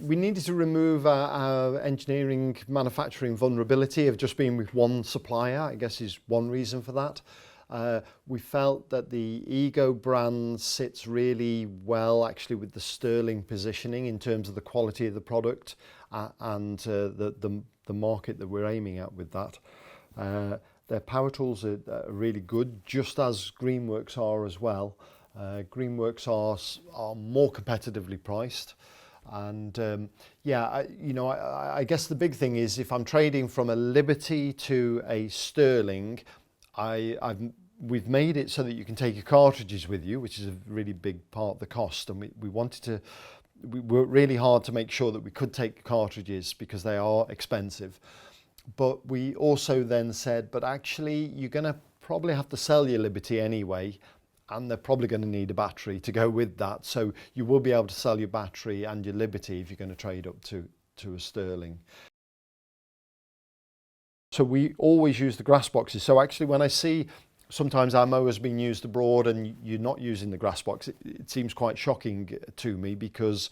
we needed to remove our engineering manufacturing vulnerability of just being with one supplier, I guess is one reason for that. We felt that the Ego brand sits really well actually with the Stirling positioning in terms of the quality of the product and the market that we're aiming at with that. Their power tools are really good, just as Greenworks are as well. Greenworks are more competitively priced, and I guess the big thing is if I'm trading from a Liberty to a Stirling, we've made it so that you can take your cartridges with you, which is a really big part of the cost, and we worked really hard to make sure that we could take cartridges because they are expensive. But we also then said, but actually you're going to probably have to sell your Liberty anyway, and they're probably going to need a battery to go with that. So you will be able to sell your battery and your Liberty if you're going to trade up to a Stirling. So we always use the grass boxes. So actually when I see sometimes our mowers being used abroad and you're not using the grass box, it seems quite shocking to me, because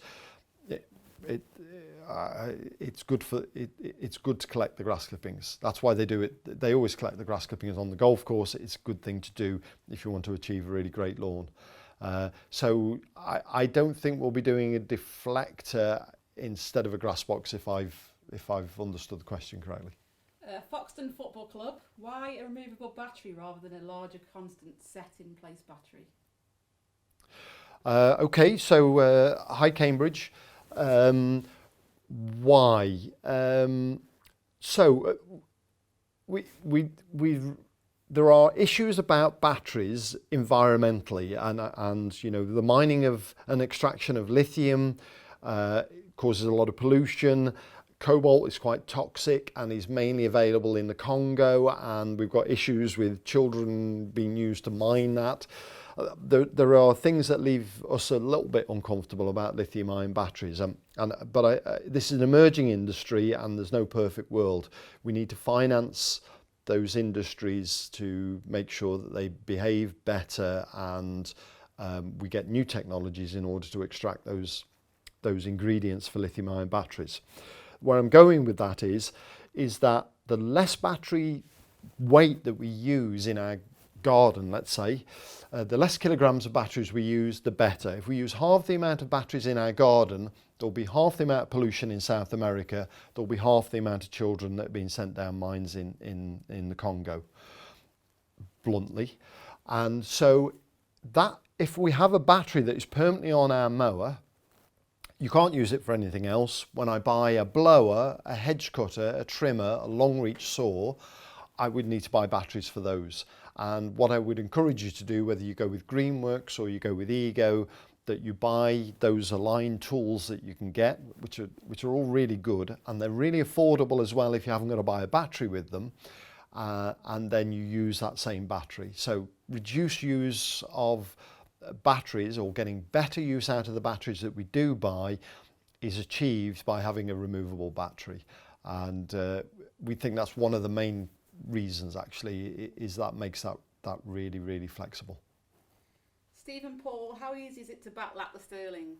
it's good to collect the grass clippings. That's why they do it. They always collect the grass clippings on the golf course. It's a good thing to do if you want to achieve a really great lawn. So I don't think we'll be doing a deflector instead of a grass box, if I've understood the question correctly. Foxton Football Club, why a removable battery rather than a larger constant set in place battery? Okay, so hi Cambridge. Why? There are issues about batteries environmentally, and you know, the mining of and extraction of lithium causes a lot of pollution. Cobalt is quite toxic and is mainly available in the Congo, and we've got issues with children being used to mine that. There are things that leave us a little bit uncomfortable about lithium-ion batteries, but this is an emerging industry and there's no perfect world. We need to finance those industries to make sure that they behave better, and we get new technologies in order to extract those ingredients for lithium-ion batteries. Where I'm going with that is that the less battery weight that we use in our garden, let's say, the less kilograms of batteries we use, the better. If we use half the amount of batteries in our garden, there'll be half the amount of pollution in South America, there'll be half the amount of children that are being sent down mines in the Congo, bluntly. And so that, if we have a battery that is permanently on our mower, you can't use it for anything else. When I buy a blower, a hedge cutter, a trimmer, a long reach saw, I would need to buy batteries for those. And what I would encourage you to do, whether you go with Greenworks or you go with Ego, that you buy those aligned tools that you can get, which are all really good, and they're really affordable as well if you haven't got to buy a battery with them, and then you use that same battery. So reduce use of batteries, or getting better use out of the batteries that we do buy, is achieved by having a removable battery. And we think that's one of the main reasons, actually, is that makes that really, really flexible. Stephen Paul, how easy is it to backlap the Stirling?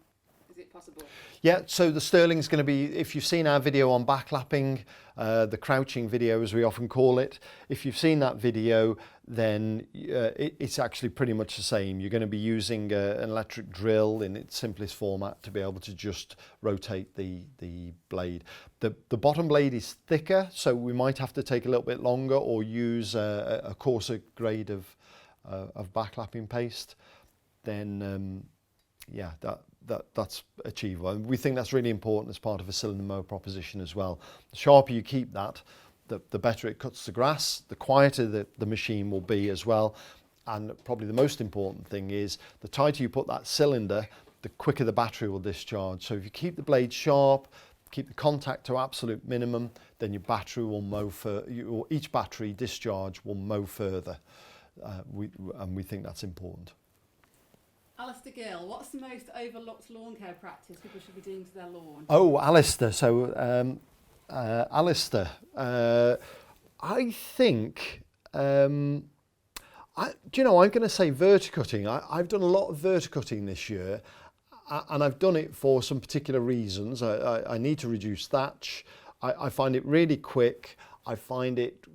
Is it possible? Yeah, so the Stirling's going to be, if you've seen our video on backlapping, the crouching video as we often call it, if you've seen that video, then it's actually pretty much the same. You're going to be using an electric drill in its simplest format to be able to just rotate the blade. The bottom blade is thicker, so we might have to take a little bit longer or use a coarser grade of backlapping paste. Then yeah, that's achievable. And we think that's really important as part of a cylinder mower proposition as well. The sharper you keep that, the better it cuts the grass, the quieter the machine will be as well. And probably the most important thing is, the tighter you put that cylinder, the quicker the battery will discharge. So if you keep the blade sharp, keep the contact to absolute minimum, then your battery will mow or each battery discharge will mow further. And we think that's important. Alistair Gill, what's the most overlooked lawn care practice people should be doing to their lawn? Oh, Alistair. So, Alistair, I think, do you know, I'm going to say verticutting. I've done a lot of verticutting this year, and I've done it for some particular reasons. I need to reduce thatch. I find it really quick. I find it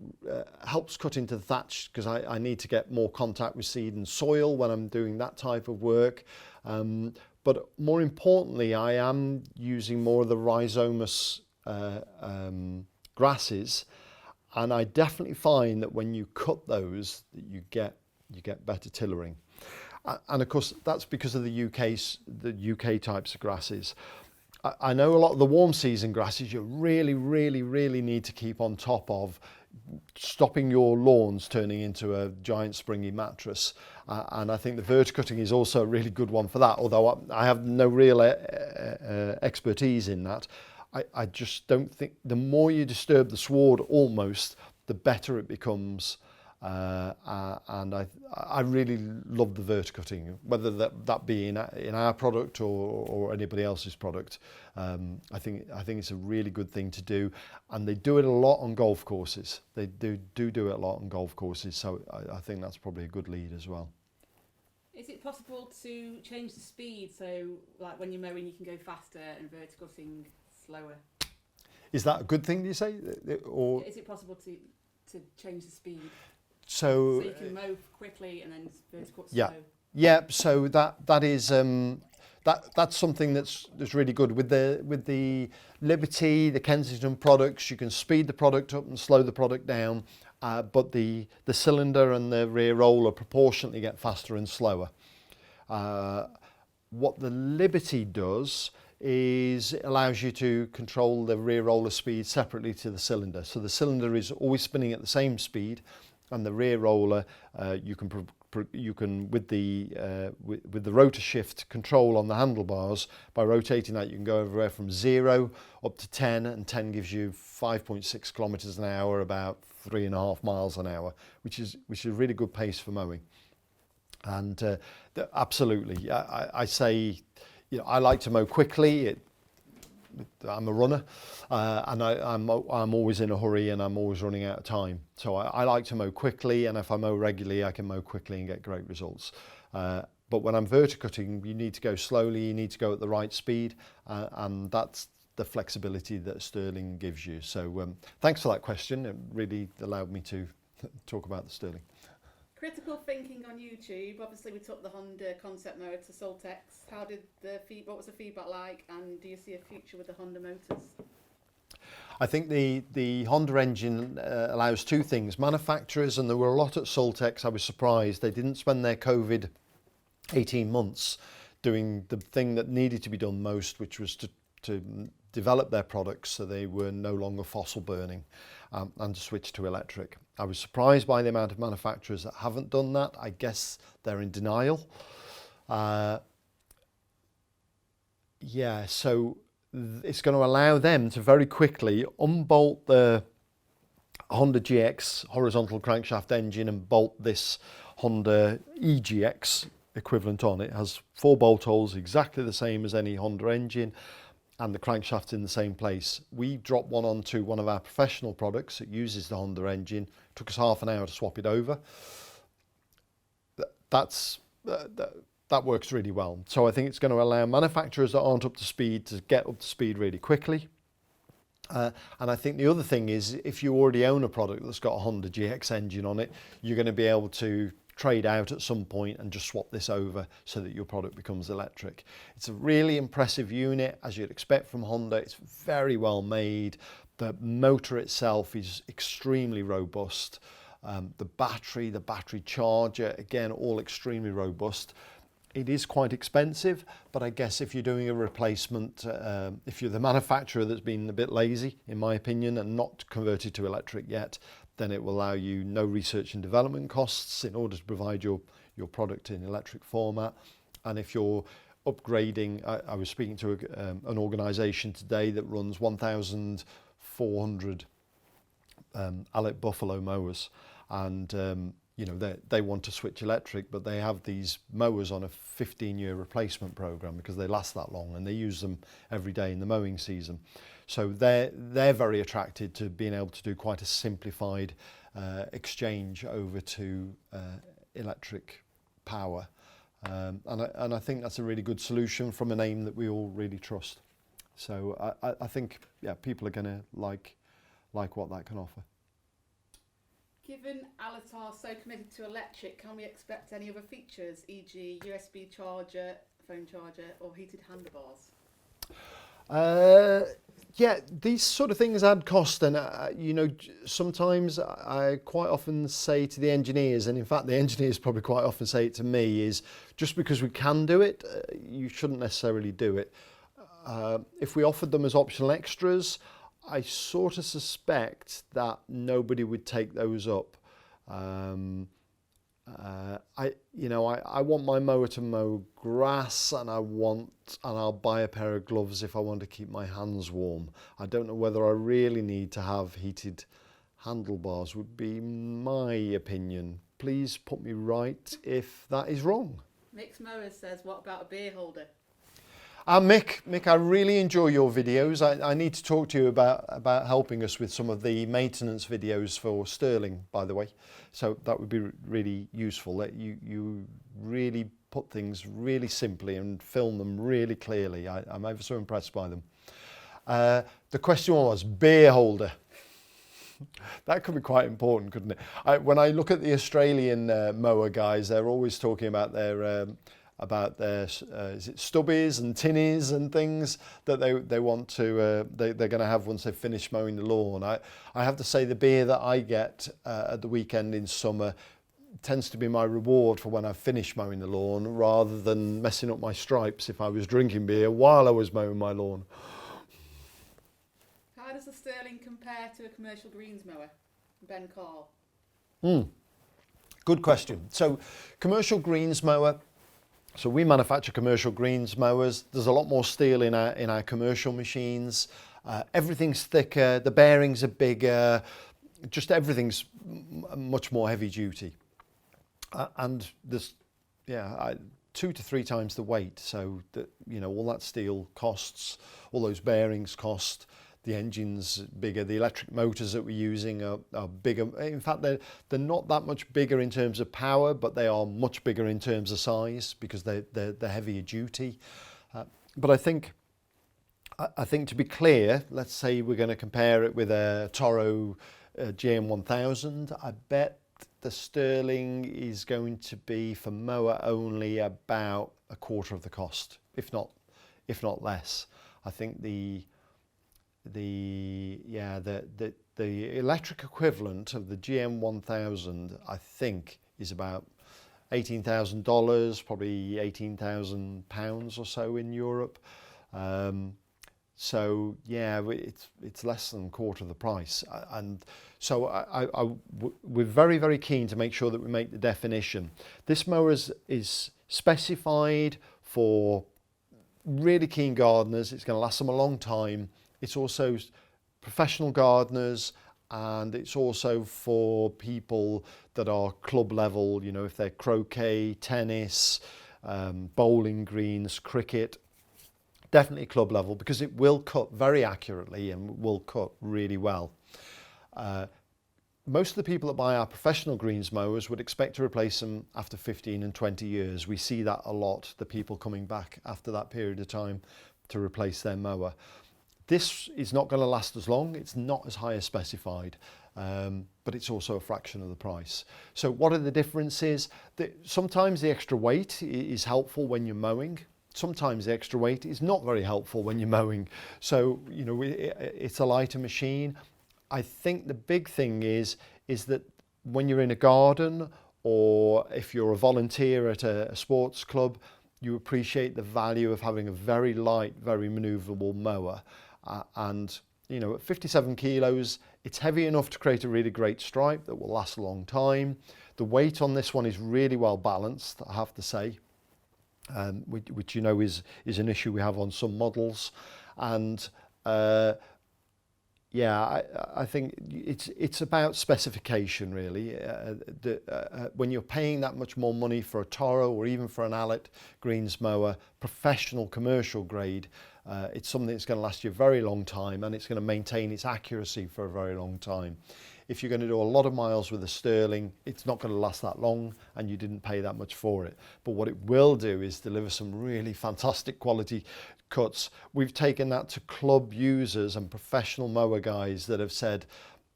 helps cut into the thatch because I need to get more contact with seed and soil when I'm doing that type of work. But more importantly, I am using more of the rhizomous grasses, and I definitely find that when you cut those, that you get better tillering. And of course, that's because of the UK types of grasses. I know a lot of the warm season grasses you really, really, really need to keep on top of, stopping your lawns turning into a giant springy mattress. And I think the verticutting is also a really good one for that, although I have no real expertise in that. I just don't think, the more you disturb the sward almost, the better it becomes. And I really love the verticutting, whether that be in our product or anybody else's product. I think it's a really good thing to do, and they do it a lot on golf courses. They do it a lot on golf courses, so I think that's probably a good lead as well. Is it possible to change the speed, so like when you're mowing you can go faster and verticutting slower? Is that a good thing, do you say? Or is it possible to change the speed? So you can mow quickly and then verticut yeah, slow. Yeah. So that is that's something that's really good with the Liberty, the Kensington products. You can speed the product up and slow the product down, but the cylinder and the rear roller proportionately get faster and slower. What the Liberty does is it allows you to control the rear roller speed separately to the cylinder. So the cylinder is always spinning at the same speed, and the rear roller you can with the rotor shift control on the handlebars. By rotating that, you can go everywhere from 0 up to 10, and 10 gives you 5.6 kilometers an hour, about 3.5 miles an hour, which is a really good pace for mowing. And absolutely, I say, I like to mow quickly. I'm a runner, and I'm always in a hurry, and I'm always running out of time. So I like to mow quickly, and if I mow regularly, I can mow quickly and get great results. But when I'm verticutting, you need to go slowly, you need to go at the right speed, and that's the flexibility that Stirling gives you. So thanks for that question. It really allowed me to talk about the Stirling. Critical thinking on YouTube. Obviously, we took the Honda concept mower to Saltex. What was the feedback like, and do you see a future with the Honda motors? I think the Honda engine allows two things. Manufacturers, and there were a lot at Saltex, I was surprised, they didn't spend their COVID 18 months doing the thing that needed to be done most, which was to develop their products so they were no longer fossil burning, and to switch to electric. I was surprised by the amount of manufacturers that haven't done that. I guess they're in denial. So it's going to allow them to very quickly unbolt the Honda GX horizontal crankshaft engine and bolt this Honda EGX equivalent on. It has 4 bolt holes, exactly the same as any Honda engine, and the crankshaft's in the same place. We dropped one onto one of our professional products. It uses the Honda engine. It took us half an hour to swap it over. That works really well. So I think it's going to allow manufacturers that aren't up to speed to get up to speed really quickly. And I think the other thing is, if you already own a product that's got a Honda GX engine on it, you're going to be able to trade out at some point and just swap this over so that your product becomes electric. It's a really impressive unit, as you'd expect from Honda. It's very well made. The motor itself is extremely robust. The battery charger, again, all extremely robust. It is quite expensive, but I guess if you're doing a replacement, if you're the manufacturer that's been a bit lazy, in my opinion, and not converted to electric yet, then it will allow you no research and development costs in order to provide your product in electric format. And if you're upgrading, I was speaking to an organisation today that runs 1,400 Allett Buffalo mowers, and they want to switch electric, but they have these mowers on a 15-year replacement program because they last that long, and they use them every day in the mowing season. So they're very attracted to being able to do quite a simplified exchange over to electric power, and I think that's a really good solution from a name that we all really trust. So I think people are going to like what that can offer. Given Allett are so committed to electric, can we expect any other features, e.g. USB charger, phone charger, or heated handlebars? These sort of things add cost, and sometimes I quite often say to the engineers, and in fact the engineers probably quite often say it to me, is just because we can do it, you shouldn't necessarily do it. If we offered them as optional extras, I sort of suspect that nobody would take those up. I want my mower to mow grass, and I'll buy a pair of gloves if I want to keep my hands warm. I don't know whether I really need to have heated handlebars would be my opinion. Please put me right if that is wrong. Mick's Mowers says, what about a beer holder? Mick, I really enjoy your videos. I need to talk to you about helping us with some of the maintenance videos for Stirling, by the way. So that would be really useful. That you really put things really simply and film them really clearly. I'm ever so impressed by them. The question was beer holder. That could be quite important, couldn't it? When I look at the Australian mower guys, they're always talking about their is it stubbies and tinnies and things that they want to they're going to have once they've finished mowing the lawn. I have to say the beer that I get at the weekend in summer tends to be my reward for when I've finished mowing the lawn, rather than messing up my stripes if I was drinking beer while I was mowing my lawn. How does the Stirling compare to a commercial greens mower? Ben Carl. Good question. So commercial greens mower. So we manufacture commercial greens mowers. There's a lot more steel in our commercial machines. Everything's thicker, the bearings are bigger, just everything's much more heavy duty. And there's 2 to 3 times the weight. So that, all that steel costs, all those bearings cost. The engine's bigger, the electric motors that we're using are bigger. In fact, they're not that much bigger in terms of power, but they are much bigger in terms of size because they're heavier duty. But I think to be clear, let's say we're going to compare it with a Toro GM1000. I bet the Stirling is going to be, for mower only, about a quarter of the cost, if not less. I think the electric equivalent of the GM1000, I think, is about $18,000, probably £18,000 or so in Europe. So yeah, it's less than a quarter of the price, and so we're very, very keen to make sure that we make the definition. This mower is specified for really keen gardeners. It's going to last them a long time. It's also professional gardeners, and it's also for people that are club level, if they're croquet, tennis, bowling greens, cricket, definitely club level, because it will cut very accurately and will cut really well. Most of the people that buy our professional greens mowers would expect to replace them after 15 and 20 years. We see that a lot, the people coming back after that period of time to replace their mower. This is not going to last as long. It's not as high as specified, but it's also a fraction of the price. So what are the differences? Sometimes the extra weight is helpful when you're mowing. Sometimes the extra weight is not very helpful when you're mowing. So, it's a lighter machine. I think the big thing is that when you're in a garden, or if you're a volunteer at a sports club, you appreciate the value of having a very light, very manoeuvrable mower. And at 57 kilos, it's heavy enough to create a really great stripe that will last a long time. The weight on this one is really well balanced, I have to say, which is an issue we have on some models. And I think it's about specification, really. When you're paying that much more money for a Toro or even for an Allett greens mower, professional commercial grade, it's something that's going to last you a very long time, and it's going to maintain its accuracy for a very long time. If you're going to do a lot of miles with a Stirling, it's not going to last that long, and you didn't pay that much for it. But what it will do is deliver some really fantastic quality cuts. We've taken that to club users and professional mower guys that have said,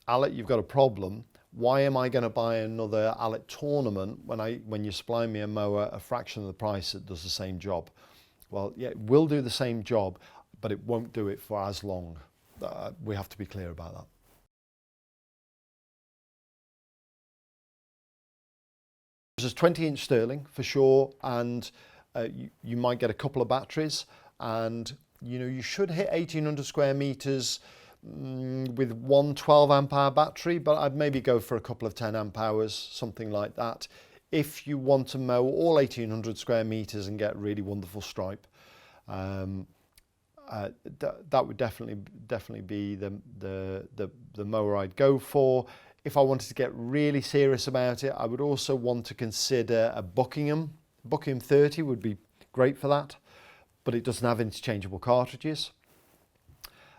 Allett, you've got a problem. Why am I going to buy another Allett tournament when you supply me a mower a fraction of the price that does the same job? Well, yeah, it will do the same job, but it won't do it for as long. We have to be clear about that. There's a 20-inch Stirling for sure, and you might get a couple of batteries, and you should hit 1800 square meters with one 12 amp hour battery, but I'd maybe go for a couple of 10 amp hours, something like that, if you want to mow all 1800 square meters and get really wonderful stripe. that would definitely be the mower I'd go for. If I wanted to get really serious about it, I would also want to consider a Buckingham. Buckingham 30 would be great for that, but it doesn't have interchangeable cartridges.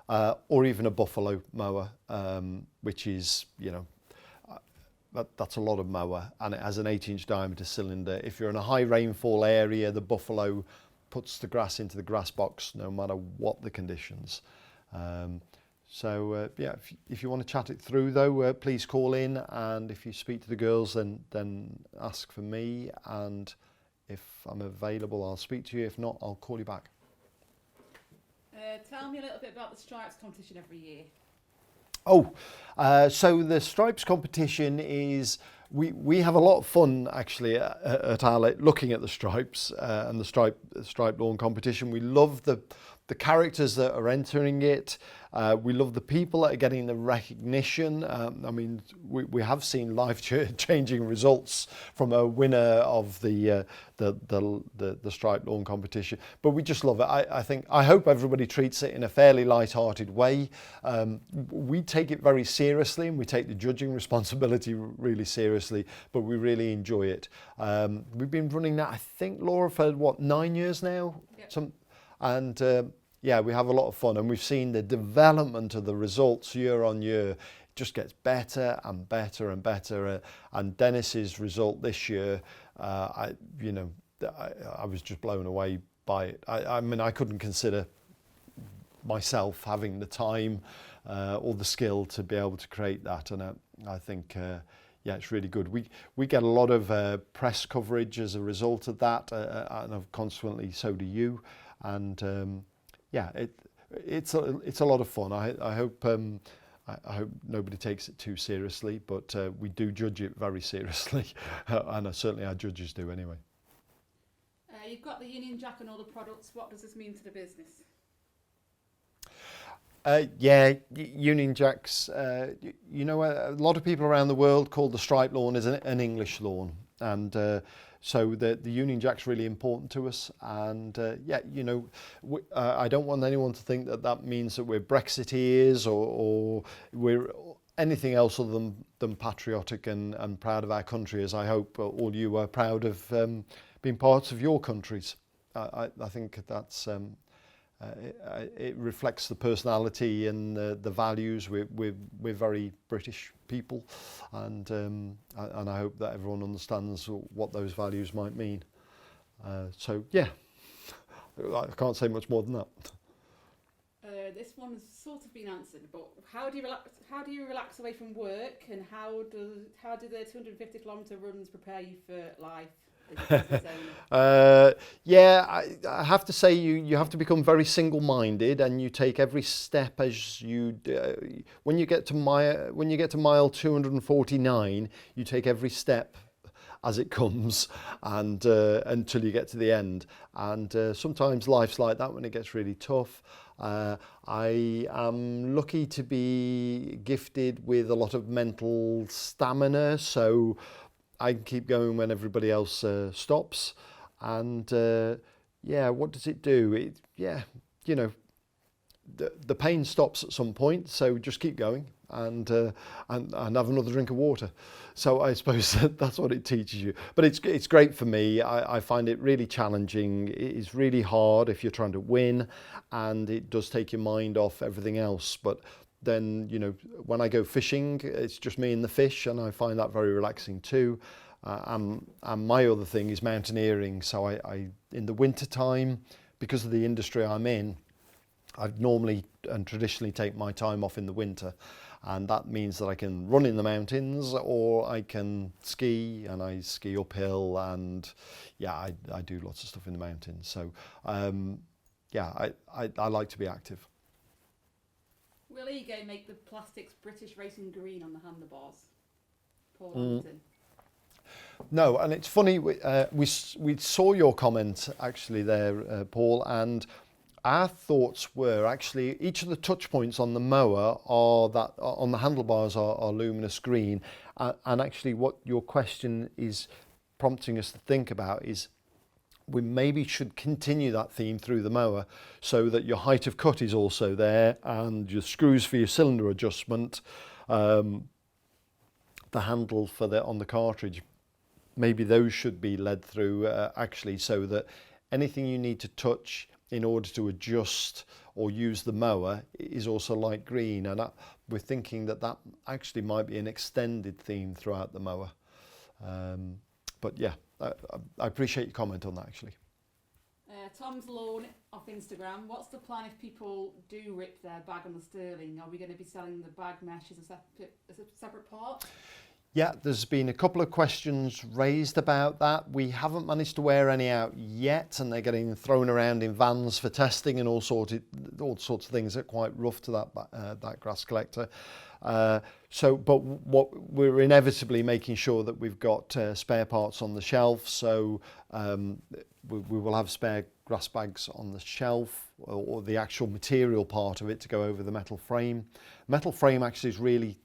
Or even a Buffalo mower, which is, that's a lot of mower, and it has an 8-inch diameter cylinder. If you're in a high rainfall area, the Buffalo puts the grass into the grass box no matter what the conditions. Yeah, if you want to chat it through though, please call in, and if you speak to the girls, then ask for me, and if I'm available I'll speak to you. If not, I'll call you back. Tell me a little bit about the Stripes competition every year. So the Stripes competition is, we have a lot of fun actually at Allett looking at the Stripes and the stripe lawn competition. We love the characters that are entering it. We love the people that are getting the recognition. I mean, we have seen life-changing results from a winner of the stripe lawn competition. But we just love it. I hope everybody treats it in a fairly light-hearted way. We take it very seriously, and we take the judging responsibility really seriously. But we really enjoy it. We've been running that, I think, Laura, for 9 years now. Yep. Yeah, we have a lot of fun, and we've seen the development of the results year on year. It just gets better and better and better. And Dennis's result this year, I was just blown away by it. I mean, I couldn't consider myself having the time or the skill to be able to create that, and I think. Yeah, it's really good. We get a lot of press coverage as a result of that, and consequently so do you. And yeah, it's a lot of fun. I hope nobody takes it too seriously, but we do judge it very seriously, and certainly our judges do anyway. You've got the Union Jack and all the products. What does this mean to the business? Yeah, Union Jacks, a lot of people around the world call the stripe lawn as an English lawn, and so the Union Jack's really important to us. And yeah, I don't want anyone to think that means that we're Brexiteers or we're anything else other than patriotic and proud of our country, as I hope all you are proud of being parts of your countries. I think that's... it reflects the personality and the values. We're very British people, and I hope that everyone understands what those values might mean. So yeah, I can't say much more than that. This one's sort of been answered, but how do you relax away from work, and how do the 250 kilometre runs prepare you for life? Yeah, I have to say you have to become very single-minded, and you take every step as you when you get to mile 249, you take every step as it comes, and until you get to the end. And sometimes life's like that when it gets really tough. I am lucky to be gifted with a lot of mental stamina, so I can keep going when everybody else stops. And yeah, what does it do? The pain stops at some point, so just keep going and have another drink of water. So I suppose that's what it teaches you. But it's great for me. I find it really challenging. It is really hard if you're trying to win, and it does take your mind off everything else. But then, when I go fishing, it's just me and the fish, and I find that very relaxing too. And my other thing is mountaineering. So I in the winter time, because of the industry I'm in, I'd normally and traditionally take my time off in the winter, and that means that I can run in the mountains, or I can ski, and I ski uphill, and yeah, I do lots of stuff in the mountains. So yeah, I like to be active. Will Ego make the plastics British racing green on the handlebars? Paul Anderson. No, and it's funny, we saw your comment actually there, Paul, and our thoughts were actually each of the touch points on the mower on the handlebars are luminous green, and actually what your question is prompting us to think about is we maybe should continue that theme through the mower so that your height of cut is also there, and your screws for your cylinder adjustment, the handle for on the cartridge, maybe those should be led through actually, so that anything you need to touch in order to adjust or use the mower is also light green. And we're thinking that that actually might be an extended theme throughout the mower. But yeah, I appreciate your comment on that actually. Tom's Lawn off Instagram. What's the plan if people do rip their bag on the Stirling? Are we going to be selling the bag mesh as a separate part? Yeah, there's been a couple of questions raised about that. We haven't managed to wear any out yet, and they're getting thrown around in vans for testing and all sorts of things that are quite rough to that grass collector. But what we're inevitably making sure that we've got spare parts on the shelf. So we will have spare grass bags on the shelf, or the actual material part of it to go over the metal frame. Metal frame actually is really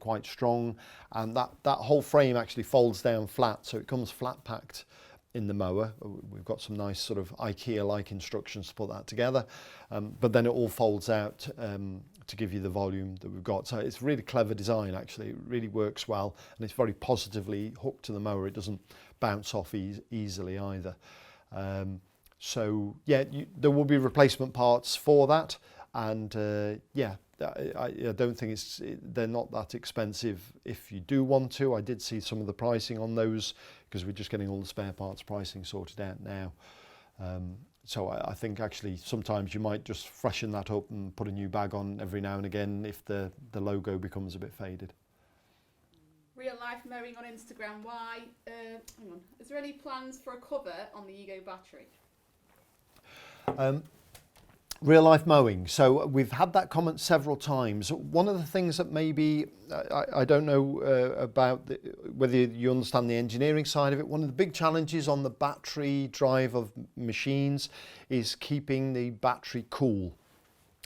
quite strong, and that whole frame actually folds down flat, so it comes flat packed in the mower. We've got some nice sort of IKEA-like instructions to put that together, but then it all folds out to give you the volume that we've got. So it's really clever design actually. It really works well, and it's very positively hooked to the mower. It doesn't bounce off easily either. So yeah, there will be replacement parts for that, and yeah, I don't think they're not that expensive if you do want to. I did see some of the pricing on those because we're just getting all the spare parts pricing sorted out now. So I think actually sometimes you might just freshen that up and put a new bag on every now and again if the logo becomes a bit faded. Real life mowing on Instagram. Why? Hang on. Is there any plans for a cover on the Ego battery? Real life mowing. So we've had that comment several times. One of the things that maybe, I don't know about whether you understand the engineering side of it. One of the big challenges on the battery drive of machines is keeping the battery cool.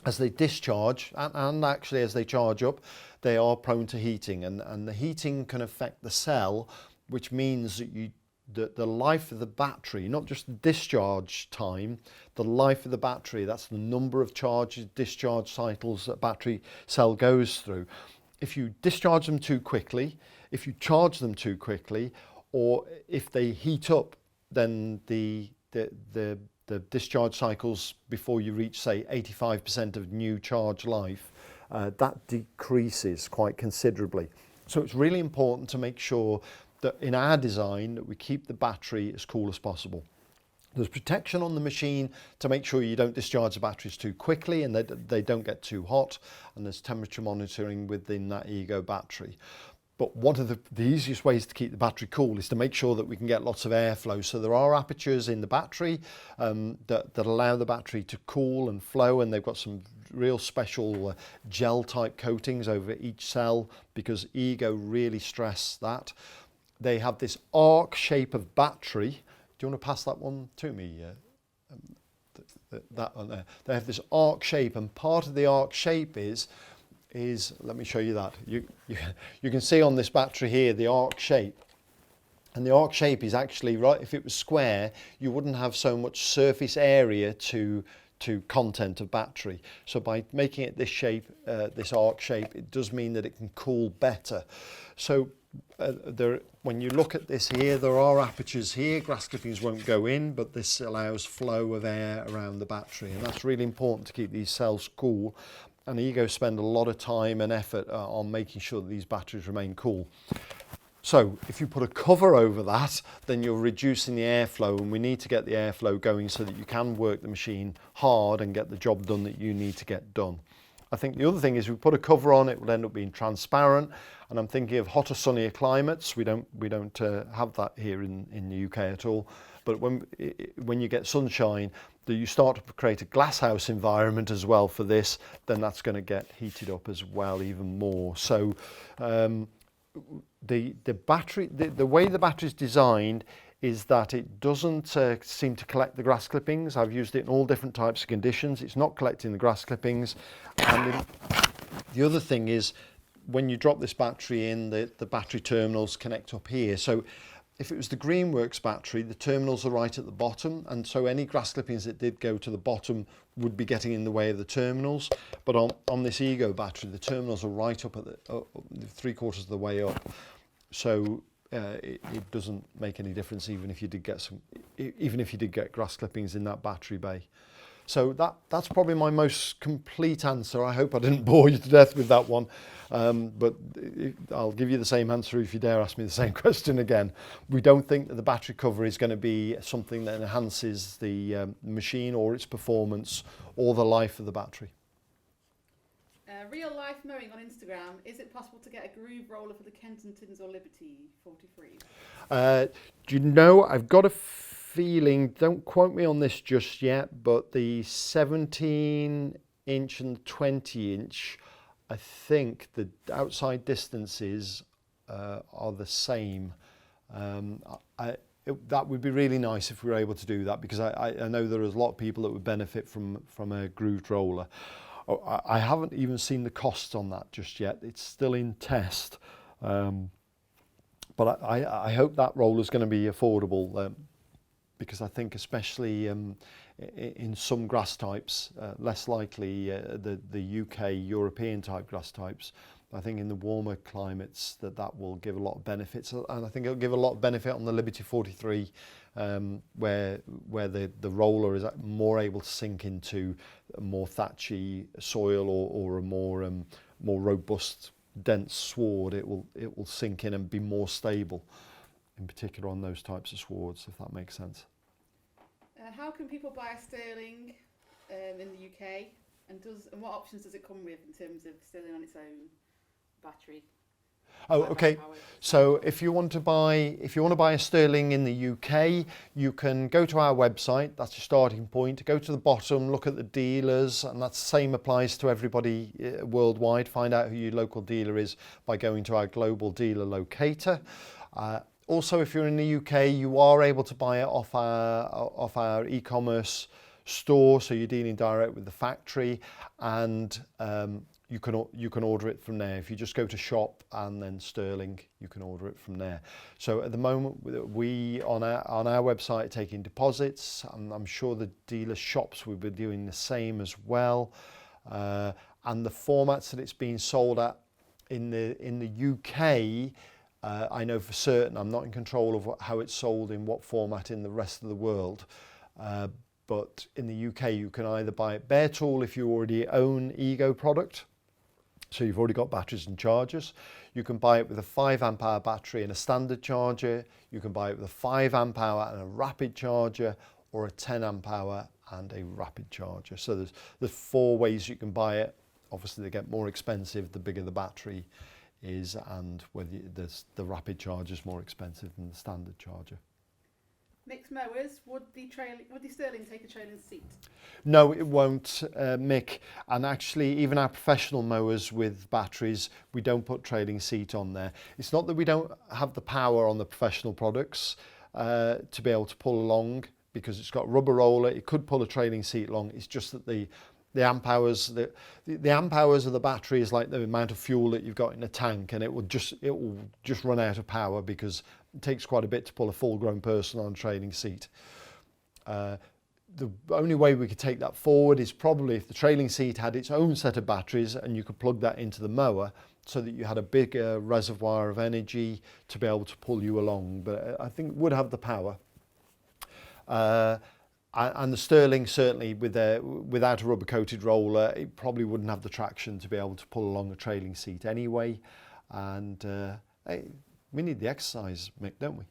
As they discharge and actually as they charge up, they are prone to heating, and the heating can affect the cell, which means that the life of the battery, not just the discharge time, the life of the battery, that's the number of discharge cycles that battery cell goes through. If you discharge them too quickly, if you charge them too quickly, or if they heat up, then the discharge cycles before you reach, say, 85% of new charge life, that decreases quite considerably. So it's really important to make sure that in our design that we keep the battery as cool as possible. There's protection on the machine to make sure you don't discharge the batteries too quickly and they don't get too hot, and there's temperature monitoring within that Ego battery. But one of the easiest ways to keep the battery cool is to make sure that we can get lots of airflow. So there are apertures in the battery that allow the battery to cool and flow, and they've got some real special gel type coatings over each cell because Ego really stress that. They have this arc shape of battery. Do you want to pass that one to me? That one there. They have this arc shape, and part of the arc shape is let me show you that. You can see on this battery here the arc shape. And the arc shape is actually, right, if it was square, you wouldn't have so much surface area to content of battery. So by making it this shape, this arc shape, it does mean that it can cool better. So when you look at this here, there are apertures here. Grass clippings won't go in, but this allows flow of air around the battery, and that's really important to keep these cells cool. And Ego spend a lot of time and effort on making sure that these batteries remain cool. So if you put a cover over that, then you're reducing the airflow, and we need to get the airflow going so that you can work the machine hard and get the job done that you need to get done. I think the other thing is, if we put a cover on, it will end up being transparent, and I'm thinking of hotter, sunnier climates. We don't have that here in the UK at all. But when you get sunshine, you start to create a glasshouse environment as well for this, then that's going to get heated up as well even more. So the way the battery is designed is that it doesn't seem to collect the grass clippings. I've used it in all different types of conditions. It's not collecting the grass clippings. And the other thing is, when you drop this battery in, the battery terminals connect up here. So if it was the Greenworks battery, the terminals are right at the bottom, and so any grass clippings that did go to the bottom would be getting in the way of the terminals. But on this Ego battery, the terminals are right up at the 3/4 of the way up, so it doesn't make any difference even if you did get grass clippings in that battery bay. So that's probably my most complete answer. I hope I didn't bore you to death with that one, but I'll give you the same answer if you dare ask me the same question again. We don't think that the battery cover is going to be something that enhances the machine or its performance or the life of the battery. Real life mowing on Instagram. Is it possible to get a groove roller for the Kensingtons or Liberty 43s? Do you know, I've got a feeling, don't quote me on this just yet, but the 17-inch and the 20-inch, I think the outside distances are the same. That would be really nice if we were able to do that, because I know there is a lot of people that would benefit from a grooved roller. I haven't even seen the costs on that just yet. It's still in test. But I hope that roller is going to be affordable, because I think especially in some grass types, less likely the UK European type grass types, I think in the warmer climates that will give a lot of benefits, and I think it'll give a lot of benefit on the Liberty 43, where the roller is more able to sink into a more thatchy soil or a more robust, dense sward. It will sink in and be more stable, in particular on those types of swards, if that makes sense. How can people buy a Stirling in the UK, and what options does it come with in terms of Stirling on its own battery? Oh, okay. So if you want to buy a Stirling in the UK, you can go to our website. That's your starting point. Go to the bottom, look at the dealers, and that same applies to everybody worldwide. Find out who your local dealer is by going to our global dealer locator. Also, if you're in the UK, you are able to buy it off our e-commerce store, so you're dealing direct with the factory, and you can order it from there. If you just go to shop and then Stirling, you can order it from there. So at the moment, we on our website are taking deposits, and I'm sure the dealer shops will be doing the same as well. And the formats that it's being sold at in the UK, I know for certain. I'm not in control of how it's sold in what format in the rest of the world. But in the UK, you can either buy it bare tool if you already own Ego product, so you've already got batteries and chargers. You can buy it with a 5 amp hour battery and a standard charger. You can buy it with a 5 amp hour and a rapid charger, or a 10 amp hour and a rapid charger. So there's 4 ways you can buy it. Obviously, they get more expensive the bigger the battery is, and whether the rapid charger is more expensive than the standard charger. Mixed mowers, would the Stirling take a trailing seat? No, it won't, Mick. And actually, even our professional mowers with batteries, we don't put trailing seat on there. It's not that we don't have the power on the professional products to be able to pull along, because it's got rubber roller. It could pull a trailing seat along. It's just that the amp hours, the amp hours of the battery is like the amount of fuel that you've got in a tank, and it will just run out of power, because it takes quite a bit to pull a full-grown person on a trailing seat. The only way we could take that forward is probably if the trailing seat had its own set of batteries and you could plug that into the mower, so that you had a bigger reservoir of energy to be able to pull you along. But I think it would have the power. And the Stirling, certainly without a rubber coated roller, it probably wouldn't have the traction to be able to pull along a trailing seat anyway. And hey, we need the exercise, Mick, don't we?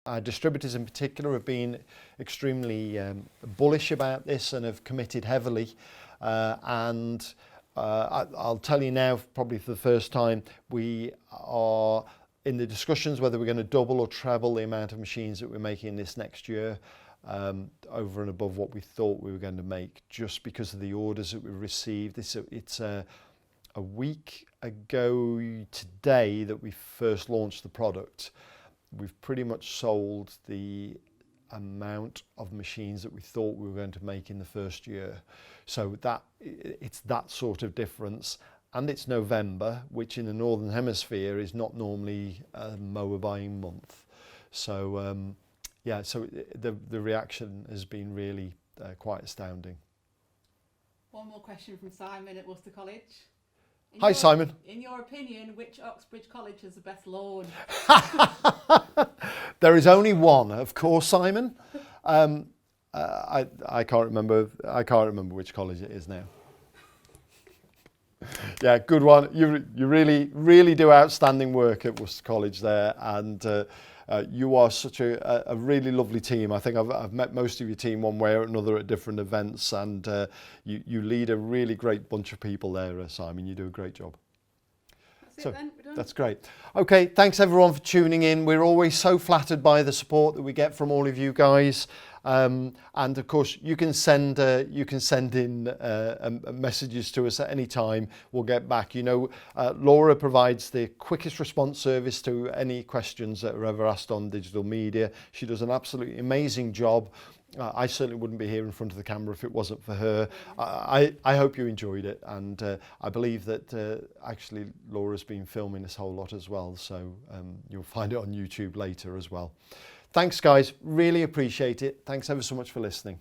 Our distributors in particular have been extremely bullish about this and have committed heavily. I'll tell you now, probably for the first time, we are in the discussions whether we're going to double or treble the amount of machines that we're making this next year, over and above what we thought we were going to make, just because of the orders that we received. It's a week ago today that we first launched the product. We've pretty much sold the amount of machines that we thought we were going to make in the first year. So it's that sort of difference. and it's November, which in the Northern Hemisphere is not normally a mower buying month. So yeah, so the reaction has been really quite astounding. One more question from Simon at Worcester College. Hi, Simon. In your opinion, which Oxbridge College has the best lawn? There is only one, of course, Simon. I can't remember. I can't remember which college it is now. Yeah, good one. You really do outstanding work at Worcester College there, and you are such a really lovely team. I think I've met most of your team one way or another at different events, and you lead a really great bunch of people there, Simon. You do a great job. That's it then, we're done. That's great. Okay, thanks everyone for tuning in. We're always so flattered by the support that we get from all of you guys. And of course, you can send in messages to us at any time. We'll get back. You know, Laura provides the quickest response service to any questions that are ever asked on digital media. She does an absolutely amazing job. I certainly wouldn't be here in front of the camera if it wasn't for her. I hope you enjoyed it, and I believe that actually Laura's been filming this whole lot as well, so you'll find it on YouTube later as well. Thanks guys, really appreciate it. Thanks ever so much for listening.